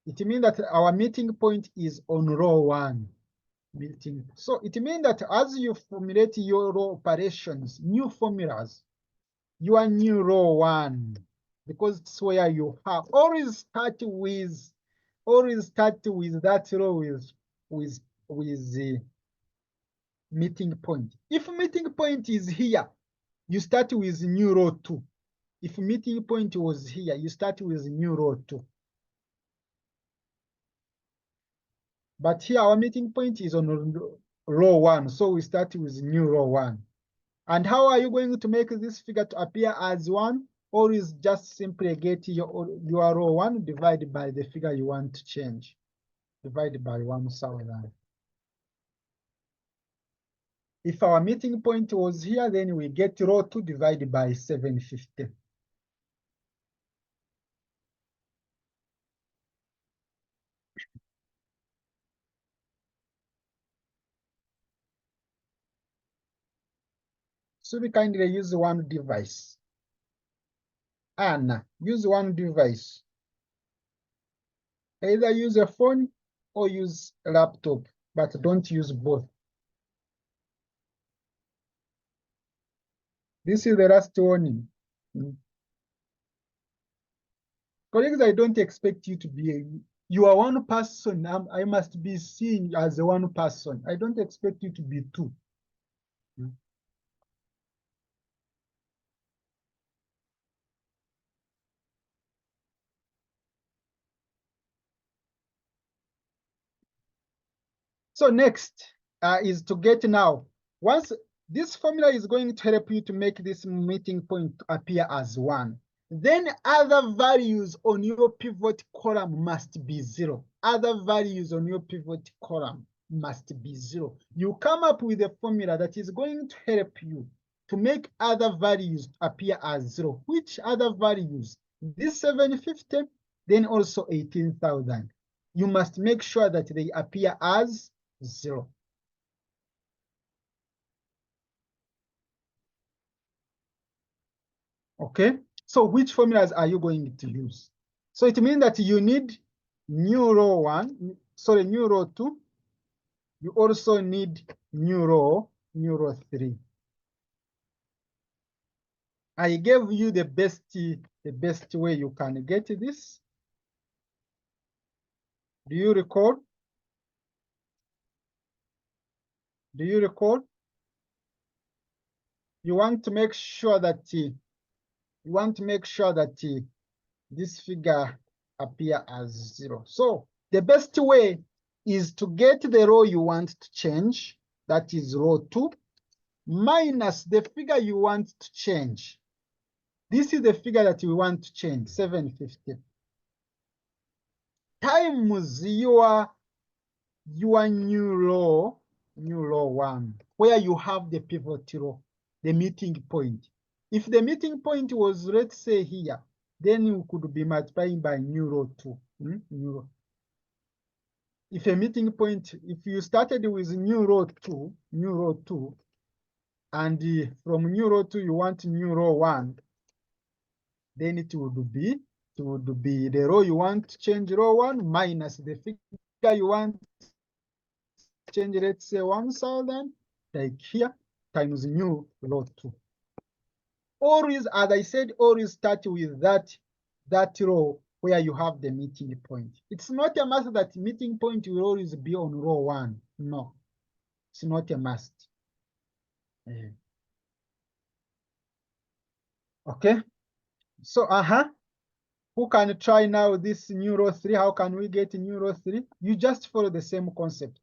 It means that our meeting point is on row 1 meeting. So it means that as you formulate your row operations, new formulas, your new row 1, because it's where you have, always start with that row with the meeting point. If meeting point is here, you start with new row 2. If meeting point was here, you start with new row 2. But here our meeting point is on row 1, so we start with new row 1. And how are you going to make this figure to appear as 1? Or is just simply get your row 1 divided by the figure you want to change, divided by 1000. If our meeting point was here, then we get row 2 divided by 750. So we kindly use one device. Anna, use one device. Either use a phone or use a laptop, but don't use both. This is the last warning. Colleagues, I don't expect you to be you are one person. I must be seen as a one person. I don't expect you to be two. So next is to get now. Once this formula is going to help you to make this meeting point appear as 1. Then other values on your pivot column must be 0. Other values on your pivot column must be 0. You come up with a formula that is going to help you to make other values appear as 0. Which other values? This 750, then also 18,000. You must make sure that they appear as 0. Okay, so which formulas are you going to use? So it means that you need new row 1, sorry, new row 2. You also need new row 3. I gave you the best way you can get this. Do you recall? Do you recall? You want to make sure that this figure appear as 0. So the best way is to get the row you want to change, that is row 2, minus the figure you want to change. This is the figure that you want to change, 750, times your new row 1, where you have the pivot row, the meeting point. If the meeting point was, let's say, here, then you could be multiplying by new row 2. New row. If a meeting point, if you started with new row 2, and from new row 2 you want new row 1, then it would be the row you want to change, row 1, minus the figure you want to change, let's say 1000, like here, times new row 2. Always, as I said, always start with that row where you have the meeting point. It's not a must that meeting point will always be on row 1. No, it's not a must. Okay, so who can try now this new row 3? How can we get new row 3? You just follow the same concept.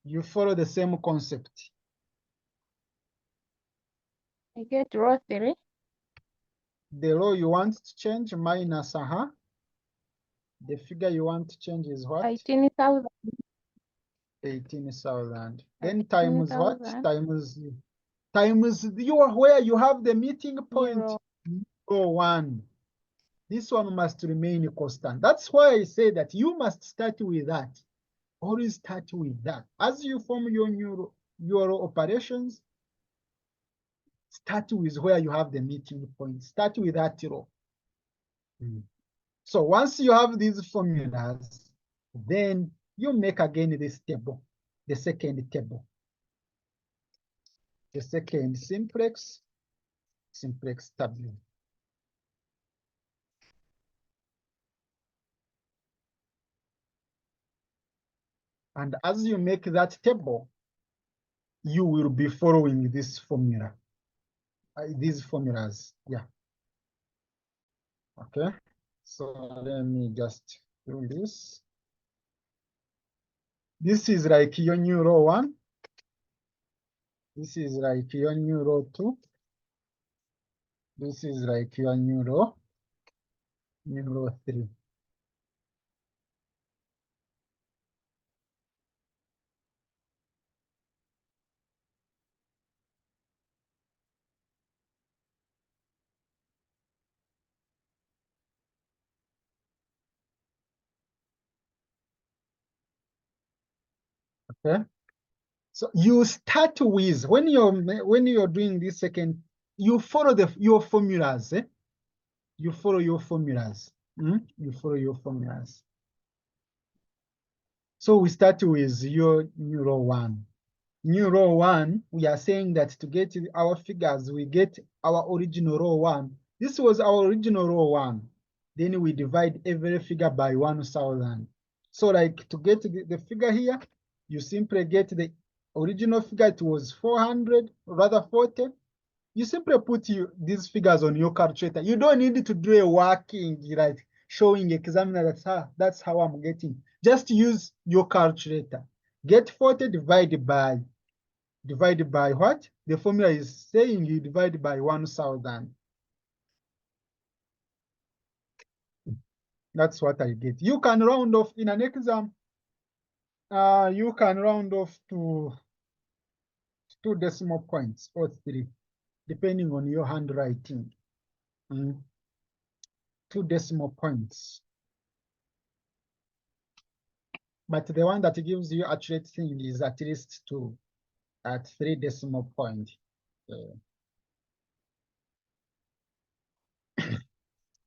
You follow the same concept. I get row 3. The row you want to change minus the figure you want to change is what? 18,000. 18,000. Then times what? 18,000. Times times where you have the meeting point, Zero. 1. This one must remain constant. That's why I say that you must start with that. Always start with that. As you form your operations, start with where you have the meeting point. Start with that row. So once you have these formulas, then you make again this table, the second table. The second simplex table. And as you make that table, you will be following this formula. These formulas, yeah. Okay, so let me just do this. This is like your new row 1. This is like your new row 2. This is like your new row 3. Okay, so you start with when you're doing this second, you follow your formulas. You follow your formulas. You follow your formulas. So we start with your new row 1. New row 1, we are saying that to get our figures, we get our original row 1. This was our original row 1. Then we divide every figure by 1,000. So like to get the figure here, you simply get the original figure. It was 400, rather 40. You simply put these figures on your calculator. You don't need to do a working, like showing examiner that's how I'm getting. Just use your calculator. Get 40 divided by what? The formula is saying you divide by 1,000. That's what I get. You can round off in an exam. You can round off to 2 decimal points or 3, depending on your handwriting. 2 decimal points. But the one that gives you accurate thing is at least 2 at 3 decimal point.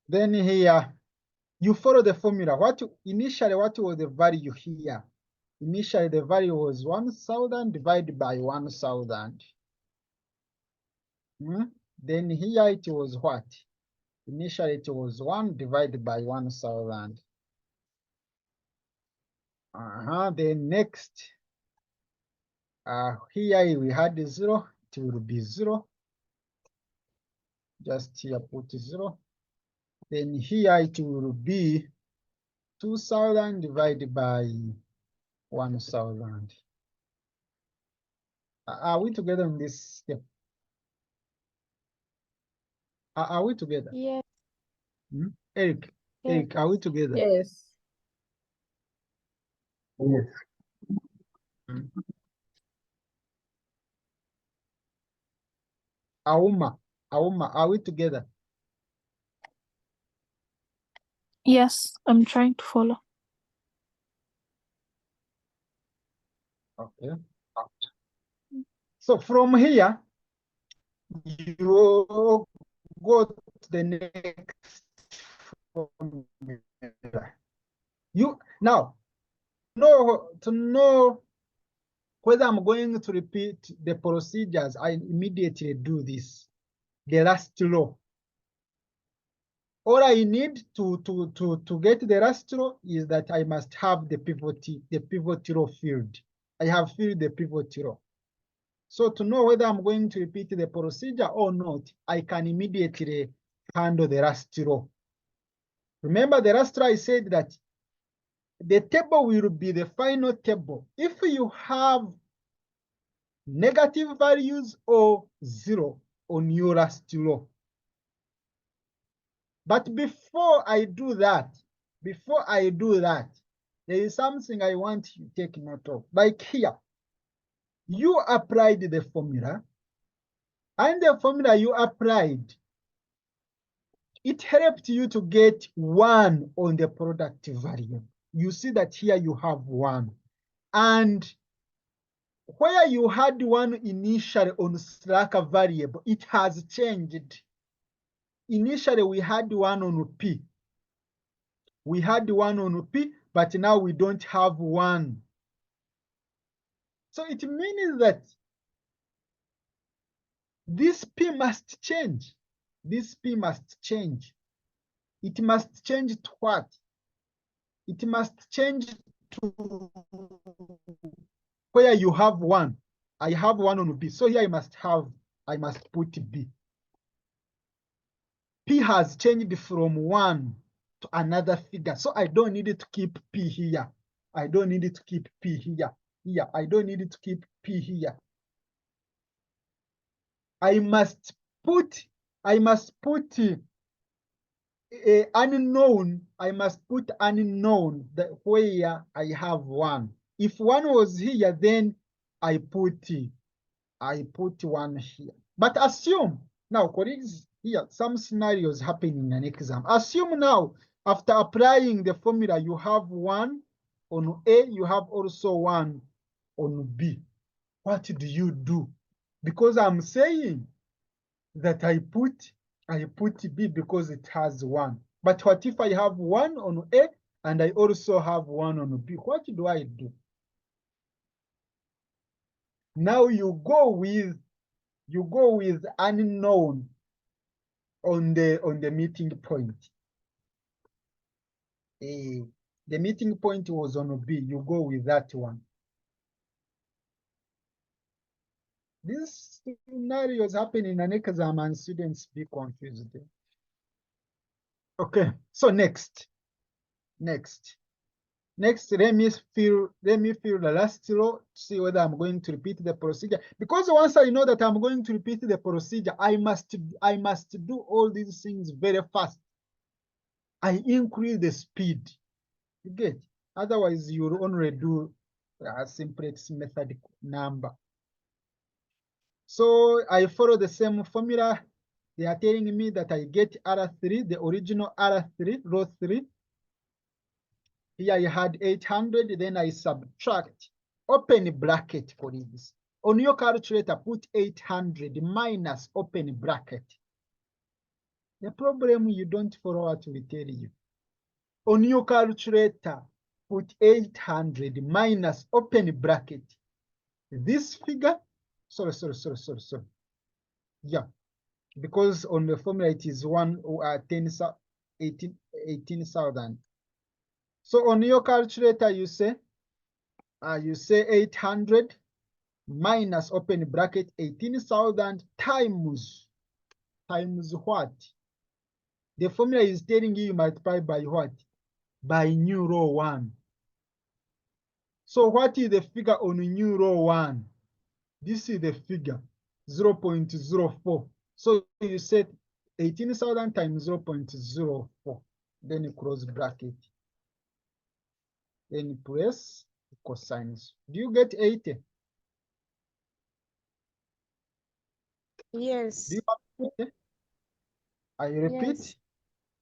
Then here, you follow the formula. Initially, what was the value here? Initially, the value was 1,000 divided by 1,000. Then here it was what? Initially, it was 1 divided by 1,000. Then next, here we had 0. It will be 0. Just here put 0. Then here it will be 2,000 divided by 1,000. Are we together in this step? Are we together? Yes. Eric, Yes. Eric, are we together? Yes. Yes. Auma, are we together? Yes, I'm trying to follow. Okay. So from here, you go to the next formula. You now to know whether I'm going to repeat the procedures, I immediately do this. The last row. All I need to get the last row is that I must have the pivot row filled. I have filled the pivot row. So to know whether I'm going to repeat the procedure or not, I can immediately handle the last row. Remember the last row I said that the table will be the final table. If you have negative values or 0 on your last row. But before I do that, there is something I want you to take note of. Like here, you applied the formula. And the formula you applied, it helped you to get 1 on the product variable. You see that here you have 1. And where you had 1 initially on slacker variable, it has changed. Initially, we had 1 on P. We had 1 on P, but now we don't have 1. So it means that this P must change. This P must change. It must change to what? It must change to where you have 1. I have 1 on B. So here I must put B. P has changed from 1 to another figure. So I don't need to keep P here. I don't need to keep P here. Here, I don't need to keep P here. I must put unknown. I must put unknown where I have 1. If 1 was here, then I put 1 here. But assume now, colleagues, here some scenarios happen in an exam. Assume now, after applying the formula, you have 1 on A, you have also 1 on B. What do you do? Because I'm saying that I put B because it has 1. But what if I have 1 on A and I also have 1 on B? What do I do? Now you go with unknown on the meeting point. The meeting point was on B. You go with that one. These scenarios happen in an exam and students be confused. Okay, so next, let me fill the last row to see whether I'm going to repeat the procedure. Because once I know that I'm going to repeat the procedure, I must do all these things very fast. I increase the speed. You get? Otherwise, you will only do a simplex method number. So I follow the same formula. They are telling me that I get R3, the original R3, row 3. Here I had 800, then I subtract, open bracket for this. On your calculator, put 800 minus open bracket. The problem, you don't follow what we tell you. On your calculator, put 800 minus open bracket. This figure, sorry. Yeah, because on the formula it is 18,000. So on your calculator, you say 800 minus open bracket 18,000 times what? The formula is telling you multiply by what? By new row 1. So what is the figure on new row 1? This is the figure, 0.04. So you set 18,000 times 0.04. Then you close bracket. Then you press cosines. Do you get 80? Yes. Do you have 80? I repeat, Yes.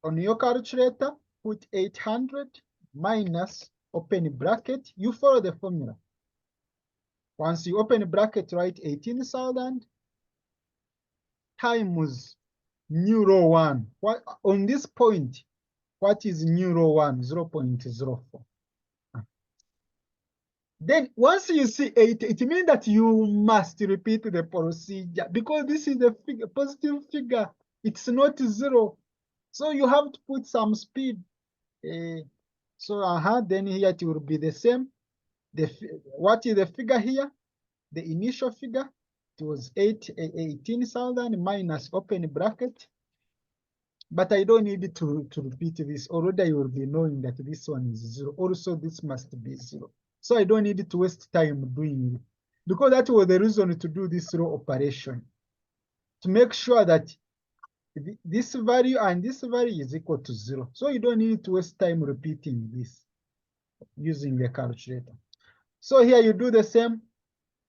on your calculator, put 800 minus open bracket. You follow the formula. Once you open bracket, write 18,000 times new row 1. What on this point? What is new row 1? 0.04. Then once you see 8, it means that you must repeat the procedure because this is the figure, positive figure. It's not 0. So you have to put some speed. Then here it will be the same. What is the figure here? The initial figure, it was 18,000 minus open bracket. But I don't need to repeat this. Already you will be knowing that this one is 0. Also, this must be 0. So I don't need to waste time doing it. Because that was the reason to do this row operation. To make sure that this value and this value is equal to 0. So you don't need to waste time repeating this using the calculator. So here you do the same.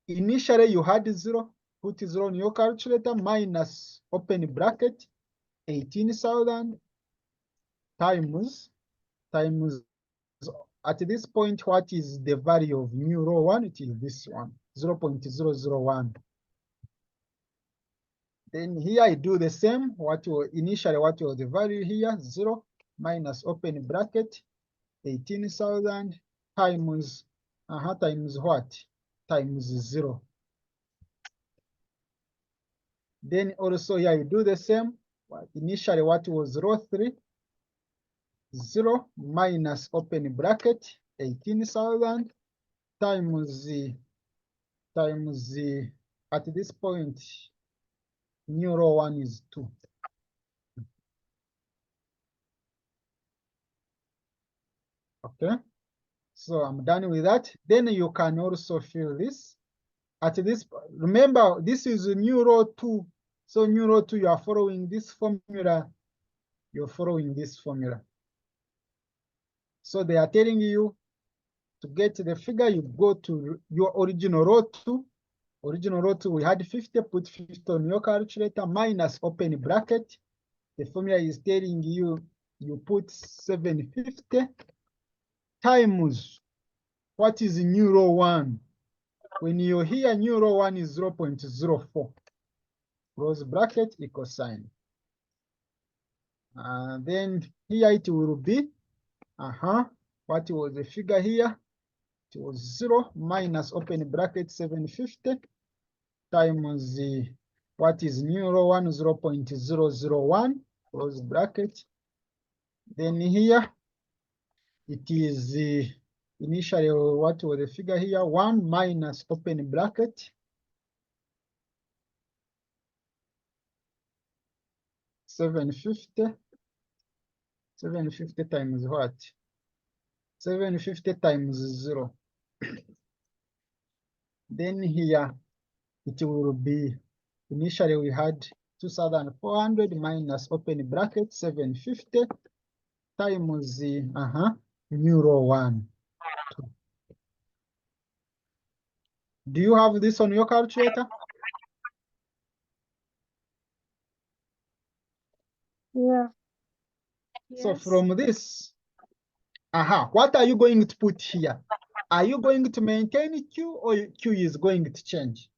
Initially you had 0. put 0 on your calculator, minus open bracket 18,000 times at this point, what is the value of new row 1? It is this one, 0.001. Then here I do the same. Initially, what was the value here? 0 minus open bracket 18,000 times times what? Times 0. Then also here I do the same. Initially, what was row 3? 0 minus open bracket 18,000 times at this point new row 1 is 2. Okay, so I'm done with that. Then you can also fill this at this. Remember, this is a new row 2. So new row 2, you are following this formula. You're following this formula. So they are telling you to get the figure, you go to your original row 2. Original row 2, we had 50, put 50 on your calculator, minus open bracket. The formula is telling you, you put 750 times, what is new row 1? When you hear new row 1 is 0.04, close bracket, equal sign. And then here it will be, what was the figure here? It was 0 minus open bracket 750 times what is new row 1, 0.001, close bracket. Then here it is initially what was the figure here? 1 minus open bracket 750 times what? 750 times 0. Then here it will be, initially we had 2,400 minus open bracket 750 times new row 1. Do you have this on your calculator? Yeah. So Yes. from this, what are you going to put here? Are you going to maintain Q, or Q is going to change?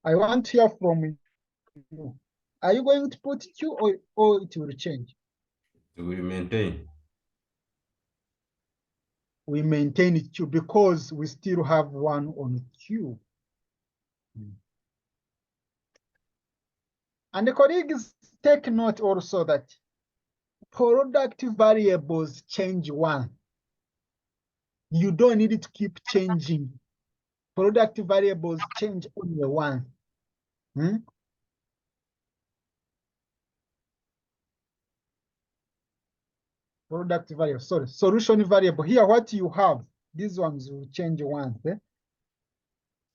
I want to hear from you. Are you going to put Q, or it will change? We maintain. We maintain Q because we still have 1 on Q. And the colleagues, take note also that product variables change 1. You don't need to keep changing. Product variables change only 1. Product variable, sorry, solution variable. Here, what you have, these ones will change once.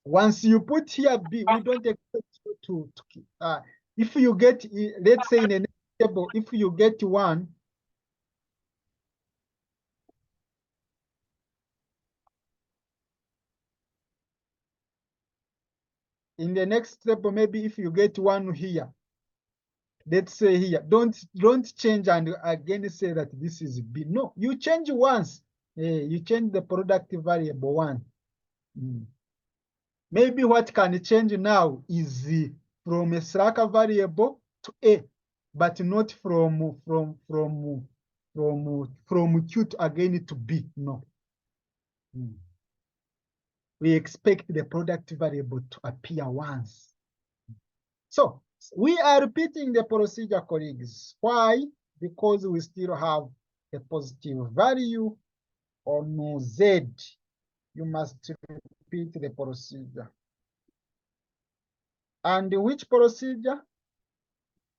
Once you put here B, we don't expect you to if you get, let's say in a table, if you get 1, in the next step, maybe if you get 1 here, let's say here, don't change and again say that this is B. No, you change once. You change the product variable 1. Maybe what can change now is from a slacker variable to A, but not from Q to again to B. No. We expect the product variable to appear once. So we are repeating the procedure, colleagues. Why? Because we still have a positive value on Z. You must repeat the procedure. And which procedure?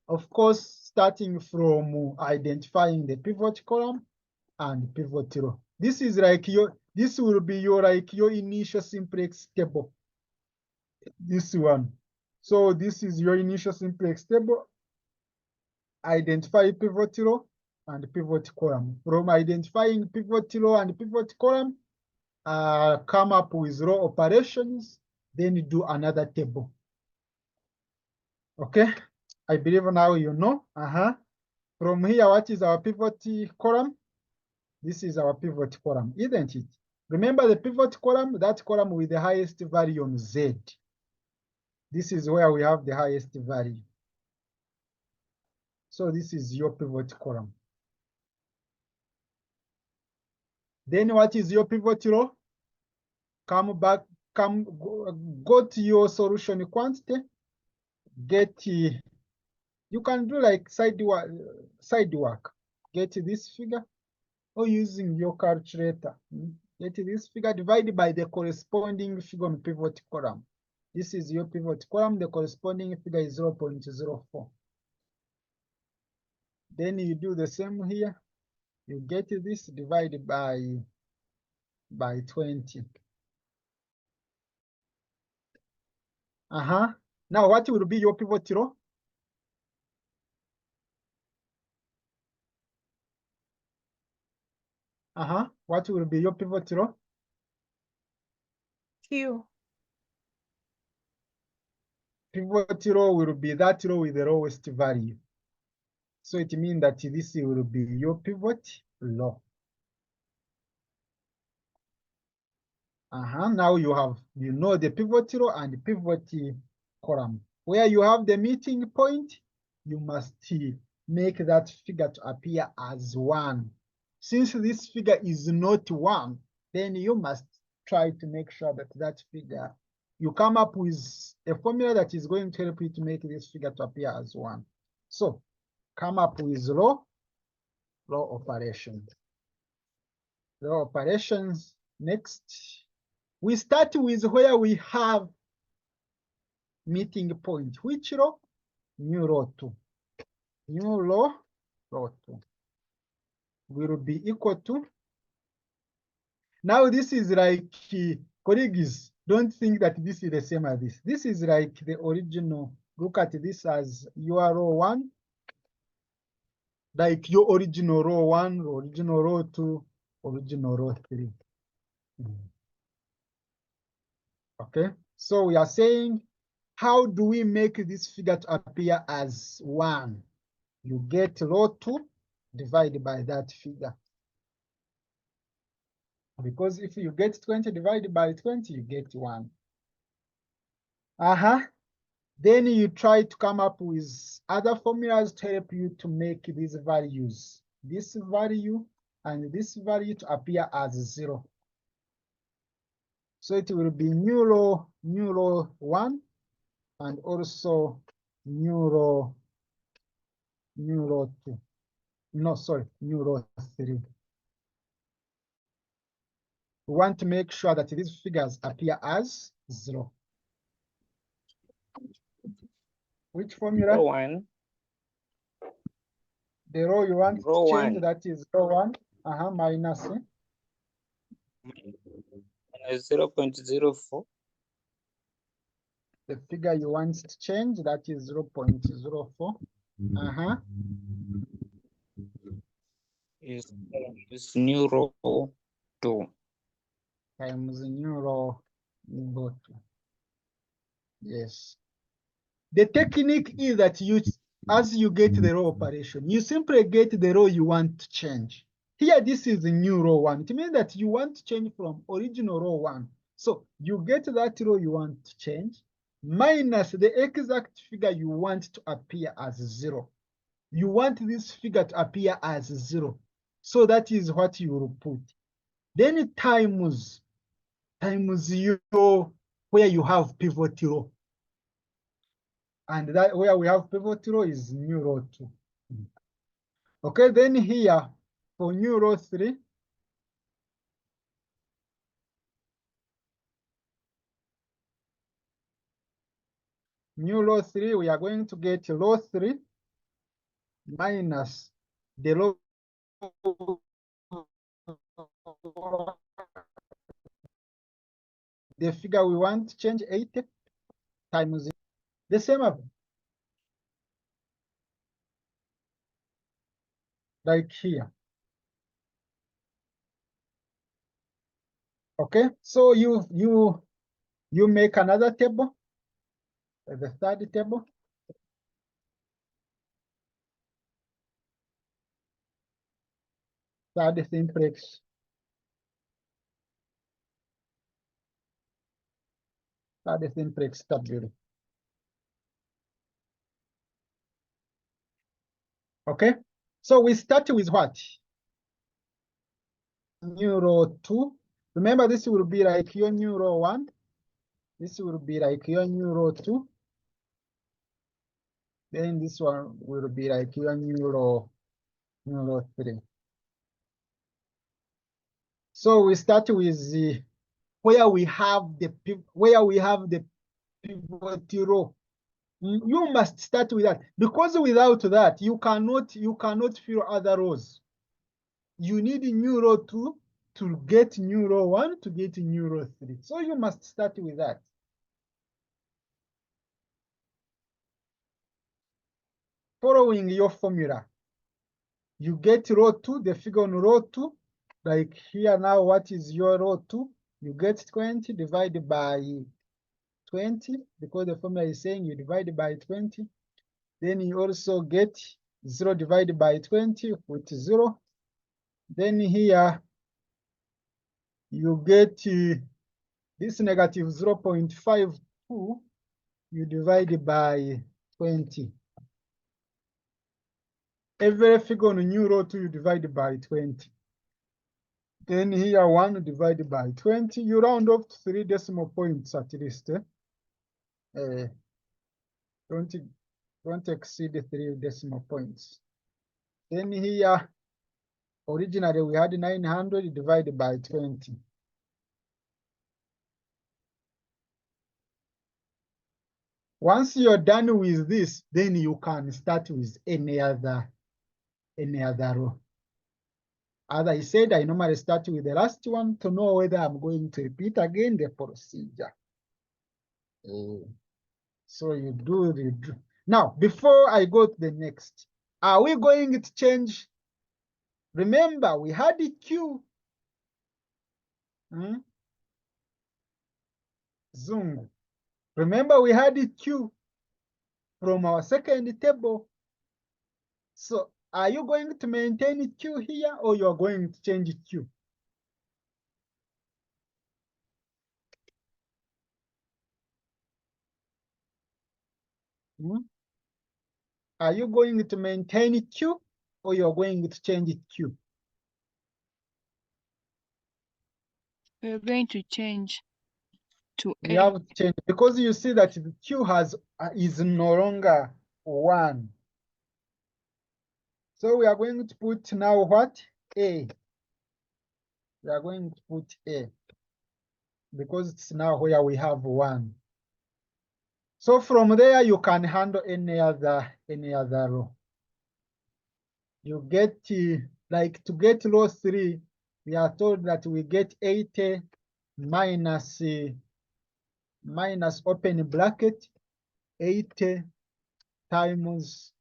Of course, starting from identifying the pivot column and pivot row. This is like this will be your initial simplex table. This one. So this is your initial simplex table. Identify pivot row and pivot column. From identifying pivot row and pivot column, come up with row operations, then you do another table. Okay, I believe now you know. From here, what is our pivot column? This is our pivot column, isn't it? Remember the pivot column, that column with the highest value on Z. This is where we have the highest value. So this is your pivot column. Then what is your pivot row? Come back, go to your solution quantity, get, you can do like side work. Get this figure, or using your calculator. Get this figure, divided by the corresponding figure on pivot column. This is your pivot column, the corresponding figure is 0.04. Then you do the same here. You get this divided by 20. Now what will be your pivot row? What will be your pivot row? Q. Pivot row will be that row with the lowest value. So it means that this will be your pivot row. Now you know the pivot row and pivot column. Where you have the meeting point, you must make that figure to appear as 1. Since this figure is not 1, then you must try to make sure that that figure, you come up with a formula that is going to help you to make this figure to appear as 1. So come up with row operations. Row operations. Next, we start with where we have meeting point. Which row? New row 2. New row 2 will be equal to. Now this is like, colleagues, don't think that this is the same as this. This is like the original. Look at this as your row 1. Like your original row 1, original row 2, original row 3. Okay, so we are saying, how do we make this figure to appear as 1? You get row 2 divided by that figure. Because if you get 20 divided by 20, you get 1. Then you try to come up with other formulas to help you to make these values, this value and this value, to appear as 0. So it will be new row 1, and also new row 2. No, sorry, new row 3. We want to make sure that these figures appear as 0. Which formula? Row 1. The row you want Row to change, 1. that is row 1. Minus. Minus 0.04. The figure you want to change, that is 0.04. Is new row 2. Times new row 2. Yes. The technique is that as you get the row operation, you simply get the row you want to change. Here, this is the new row 1. It means that you want to change from original row 1. So you get that row you want to change, minus the exact figure you want to appear as 0. You want this figure to appear as 0. So that is what you will put. Then times your, where you have pivot row. And that where we have pivot row is new row 2. Okay, then here for new row 3, new row 3, we are going to get row 3 minus the row the figure we want to change, 80 times the same of like here. Okay, so you make another table, the third table. Third simplex. Third simplex table. Okay, so we start with what? Neuro 2. Remember, this will be like your neuro 1. This will be like your neuro 2. Then this one will be like your neuro 3. So we start with the where we have the pivot row. You must start with that, because without that you cannot fill other rows. You need neuro 2 to get neuro 1 to get neuro 3. So you must start with that. Following your formula, you get row 2, the figure on row 2. Like here now, what is your row 2? You get 20 divided by 20, because the formula is saying you divide by 20. Then you also get 0 divided by 20 with 0. Then here you get this negative 0.52, you divide by 20. Every figure on new row 2 you divide by 20. Then here 1 divided by 20, you round off to 3 decimal points at least. Don't exceed 3 decimal points. Then here, originally we had 900 divided by 20. Once you're done with this, then you can start with any other row. As I said, I normally start with the last one to know whether I'm going to repeat again the procedure. So you do. Now, before I go to the next, are we going to change? Remember, we had the Q. Zoom. Remember, we had the Q from our second table. So are you going to maintain Q here, or you are going to change Q? Are you going to maintain Q, or you are going to change Q? We're going to change to We A. have to change, because you see that the Q is no longer 1. So we are going to put now what? A. We are going to put A, because it's now where we have 1. So from there you can handle any other row. You get like to get row 3, we are told that we get 80 minus open bracket 80 times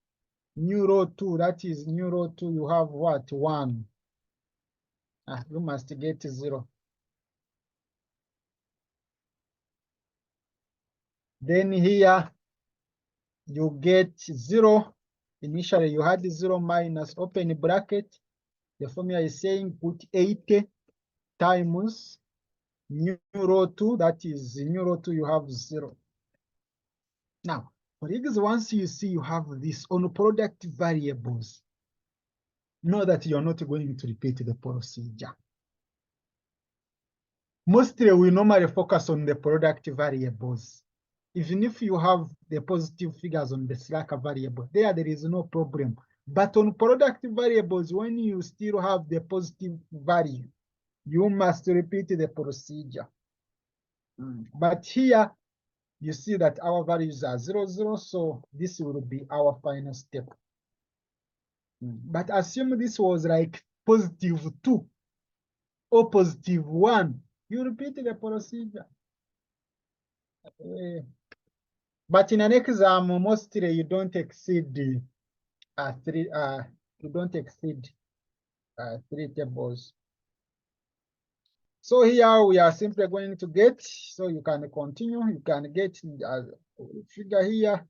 new row 2. That is new row 2. You have what? 1. You must get 0. Then here you get 0. Initially you had 0 minus open bracket. The formula is saying put 80 times new row 2. That is new row 2. You have 0. Now, for example, once you see you have this on product variables, know that you're not going to repeat the procedure. Mostly we normally focus on the product variables. Even if you have the positive figures on the slack variable, there is no problem. But on product variables, when you still have the positive value, you must repeat the procedure. But here, you see that our values are 0, 0, so this will be our final step. But assume this was like positive 2 or positive 1, you repeat the procedure. But in an exam, mostly you don't exceed 3. You don't exceed 3 tables. So here we are simply going to get, so you can continue, you can get figure here,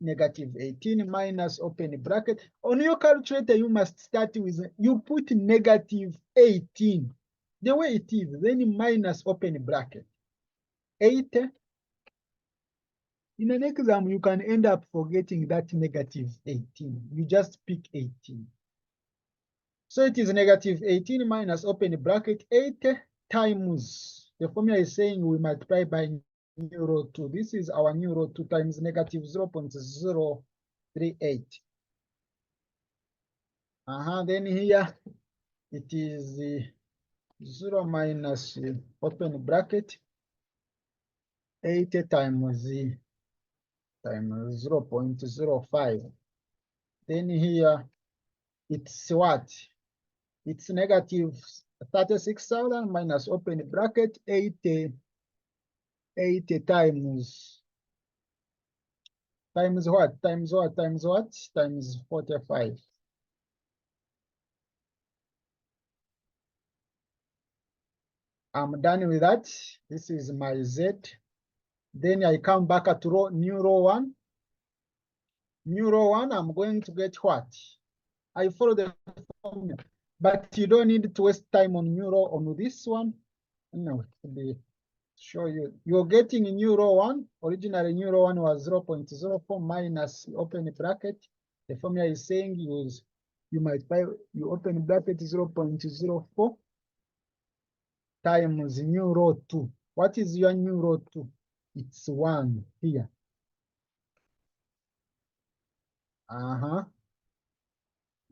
negative 18 minus open bracket. On your calculator, you must start with, you put negative 18, the way it is, then minus open bracket. 8. In an exam, you can end up forgetting that negative 18. You just pick 18. So it is negative 18 minus open bracket 8 times, the formula is saying we multiply by new row 2. This is our new row 2 times negative 0.038. Then here it is 0 minus open bracket 8 times 0.05. Then here it's what? It's negative 36,000 minus open bracket 80 times what? Times what? Times what? Times 45. I'm done with that. This is my Z. Then I come back at new row 1. New row 1, I'm going to get what? I follow the formula, but you don't need to waste time on new row on this one. No, to show you. You're getting a new row 1. Originally, new row 1 was 0.04 minus open bracket. The formula is saying you multiply, you open bracket 0.04 times new row 2. What is your new row 2? It's 1 here.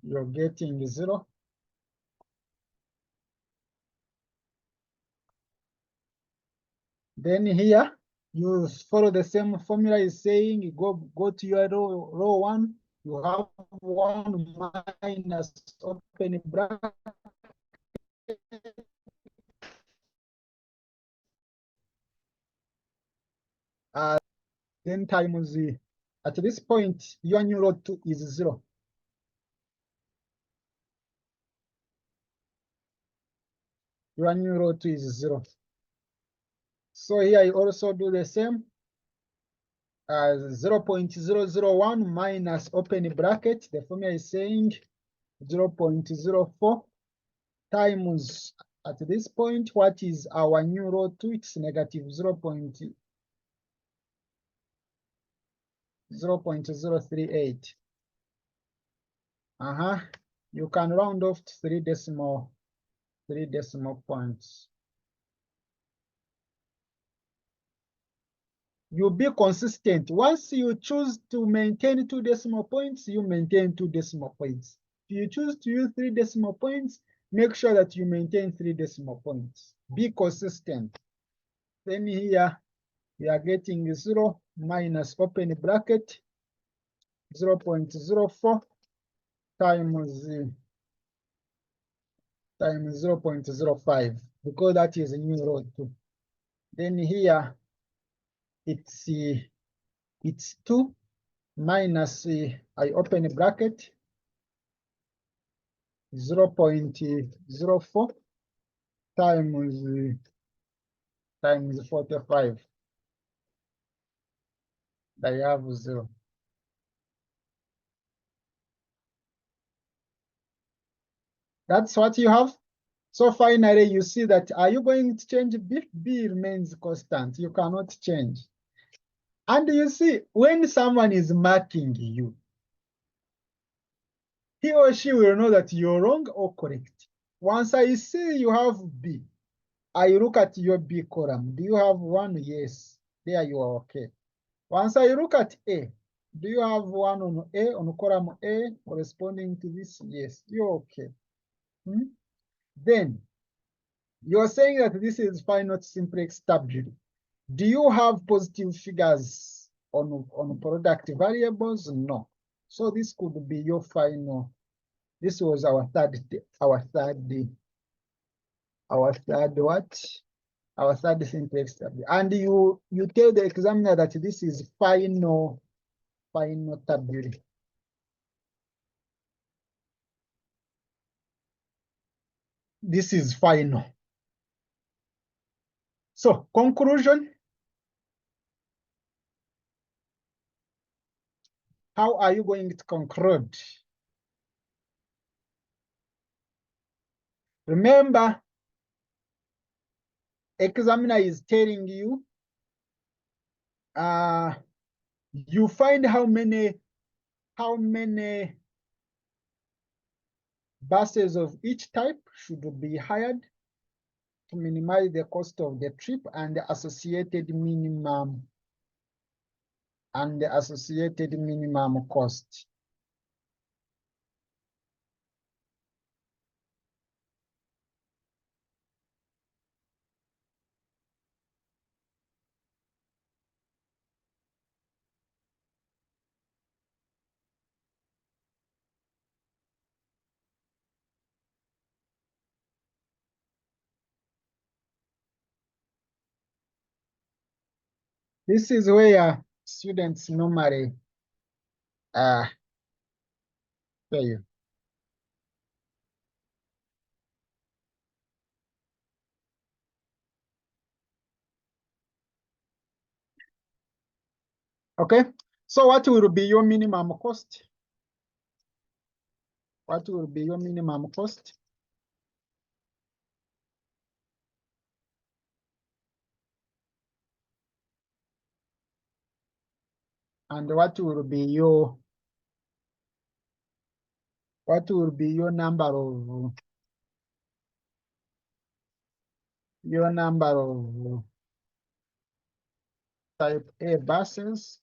You're getting 0. Then here, you follow the same formula is saying, you go to your row 1, you have 1 minus open bracket. Then times at this point, your new row 2 is 0. Your new row 2 is 0. So here you also do the same. 0.001 minus open bracket. The formula is saying 0.04 times at this point, what is our new row 2? It's negative 0.038. You can round off to 3 decimal points. You be consistent. Once you choose to maintain 2 decimal points, you maintain 2 decimal points. If you choose to use 3 decimal points, make sure that you maintain 3 decimal points. Be consistent. Then here, we are getting 0 minus open bracket 0.04 times 0.05, because that is a new row 2. Then here, it's 2 minus I open a bracket 0.04 times 45. I have 0. That's what you have. So finally, you see that, are you going to change B? B remains constant. You cannot change. And you see, when someone is marking you, he or she will know that you're wrong or correct. Once I see you have B, I look at your B column. Do you have 1? Yes. There you are okay. Once I look at A, do you have 1 on A, on column A, corresponding to this? Yes, you're okay. Then, you're saying that this is final simplex stability. Do you have positive figures on product variables? No. So this could be your final. This was our third simplex stability. And you tell the examiner that this is final stability. This is final. So conclusion. How are you going to conclude? Remember, examiner is telling you, you find how many buses of each type should be hired to minimize the cost of the trip and the associated minimum cost. This is where students normally fail. Okay, so what will be your minimum cost? What will be your minimum cost? And what will be your number of type A buses,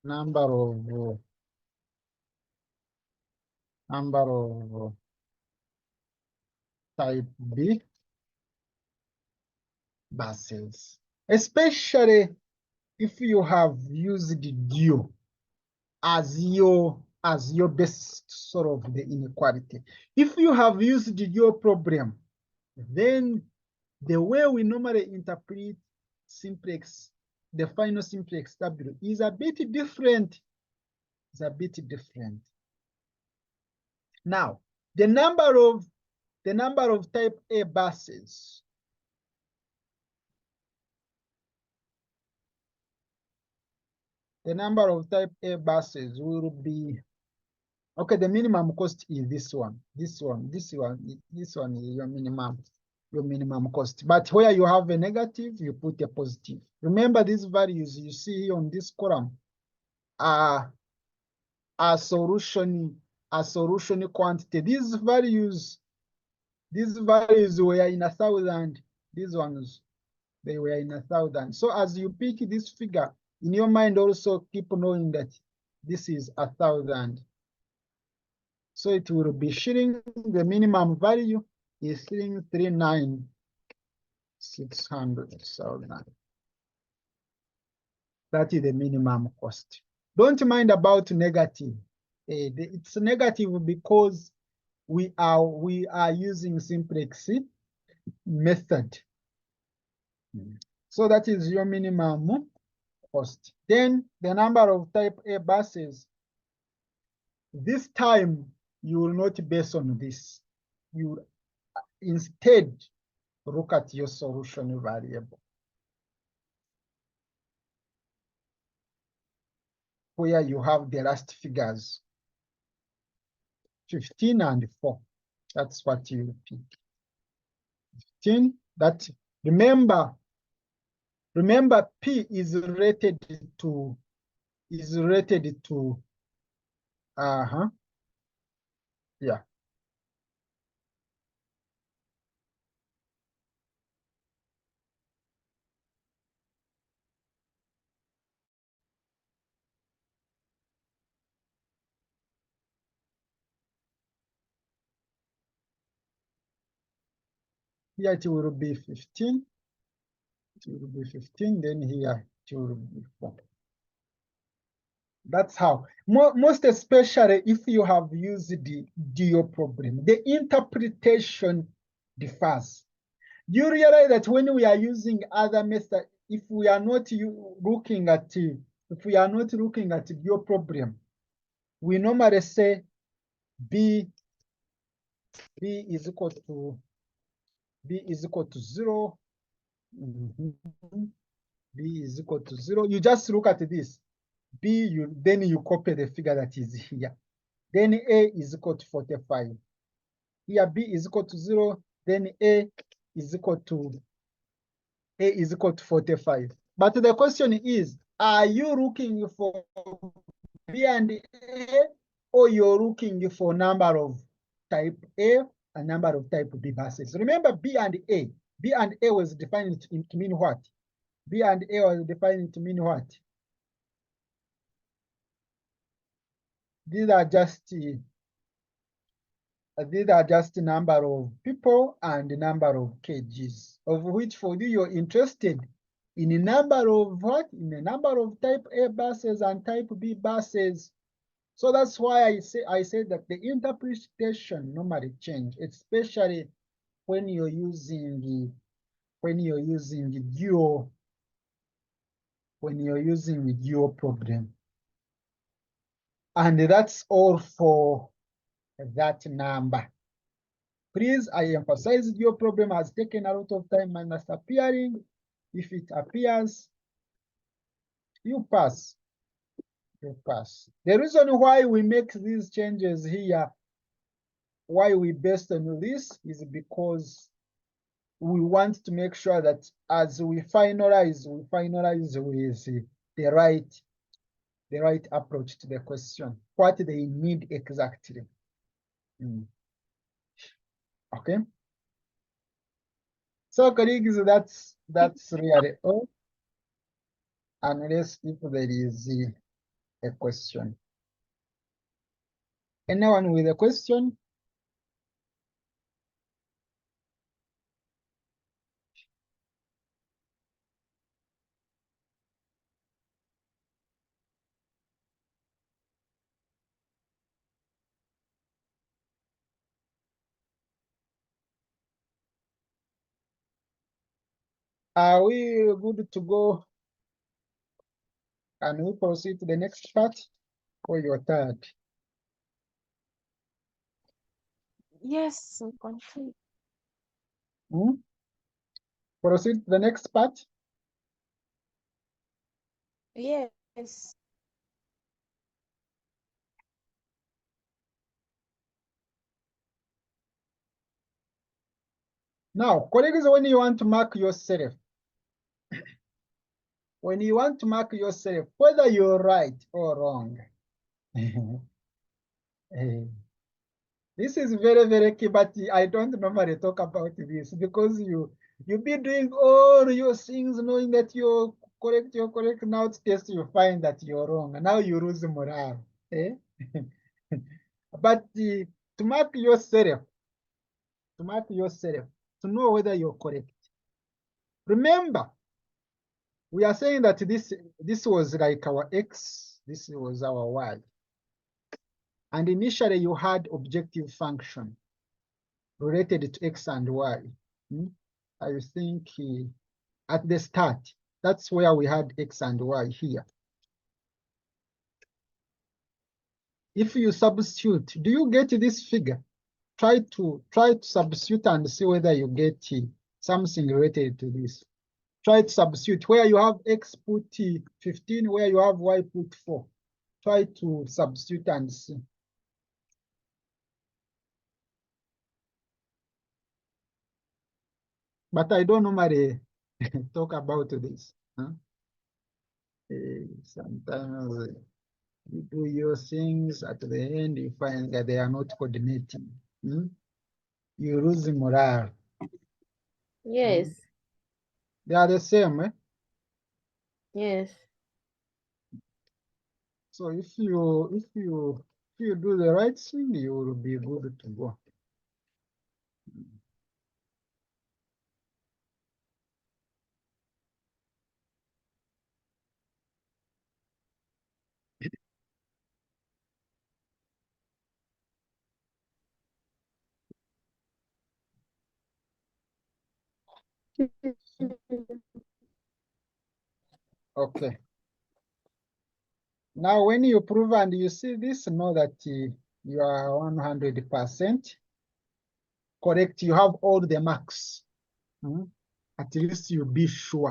number of type B buses, especially if you have used DUO as your best sort of the inequality. If you have used the DUO problem, then the way we normally interpret simplex, the final simplex W, is a bit different. It's a bit different. Now, the number of type A buses, will be, okay, the minimum cost is this one. This one is your minimum cost. But where you have a negative, you put a positive. Remember, these values you see on this column are solution quantity. These values were in 1,000. These ones, they were in 1,000. So as you pick this figure, in your mind also keep knowing that this is 1,000. So it will be shilling, the minimum value is shilling 39,600,000. That is the minimum cost. Don't mind about negative. It's negative because we are using simplex method. So that is your minimum cost. Then the number of type A buses. This time you will not base on this. You instead look at your solution variable, where you have the last figures, 15 and 4. That's what you pick. 15, that, remember P is related to yeah. Here it will be 15. It will be 15, then here it will be 4. That's how. Most especially if you have used the DO problem, the interpretation differs. You realize that when we are using other methods, if we are not looking at DO problem, we normally say B is equal to B is equal to 0. B is equal to 0. You just look at this. B, then you copy the figure that is here. Then A is equal to 45. Here B is equal to 0. Then A is equal to 45. But the question is, are you looking for B and A, or you're looking for number of type A and number of type B buses? Remember B and A. B and A was defined to mean what? B and A was defined to mean what? These are just number of people and number of kgs, of which for you, you're interested in a number of what? In a number of type A buses and type B buses. So that's why I say that the interpretation normally change, especially when you're using the dual problem. And that's all for that number. Please, I emphasize your problem has taken a lot of time minus appearing. If it appears, you pass. You pass. The reason why we make these changes here, why we based on this, is because we want to make sure that as we finalize with the right approach to the question, what they need exactly. Okay. So colleagues, that's really all. Unless if there is a question. Anyone with a question? Are we good to go? Can we proceed to the next part, or you're tired? Yes, we continue. Proceed to the next part. Yes. Now, colleagues, when you want to mark yourself, whether you're right or wrong, this is very, very key, but I don't normally talk about this because you be doing all your things knowing that you're correct. Now to test, you find that you're wrong, and now you lose morale. Eh? But to mark yourself, to know whether you're correct. Remember, we are saying that this was like our X, this was our Y. And initially you had objective function related to X and Y. I think at the start, that's where we had X and Y here. If you substitute, do you get this figure? Try to substitute and see whether you get something related to this. Try to substitute where you have X, put 15, where you have Y, put 4. Try to substitute and see. But I don't normally talk about this. Sometimes you do your things, at the end you find that they are not coordinating. You lose morale. Yes. They are the same. Yes. So if you do the right thing, you will be good to go. Okay. Now, when you prove and you see this, know that you are 100% correct. You have all the marks. At least you'll be sure.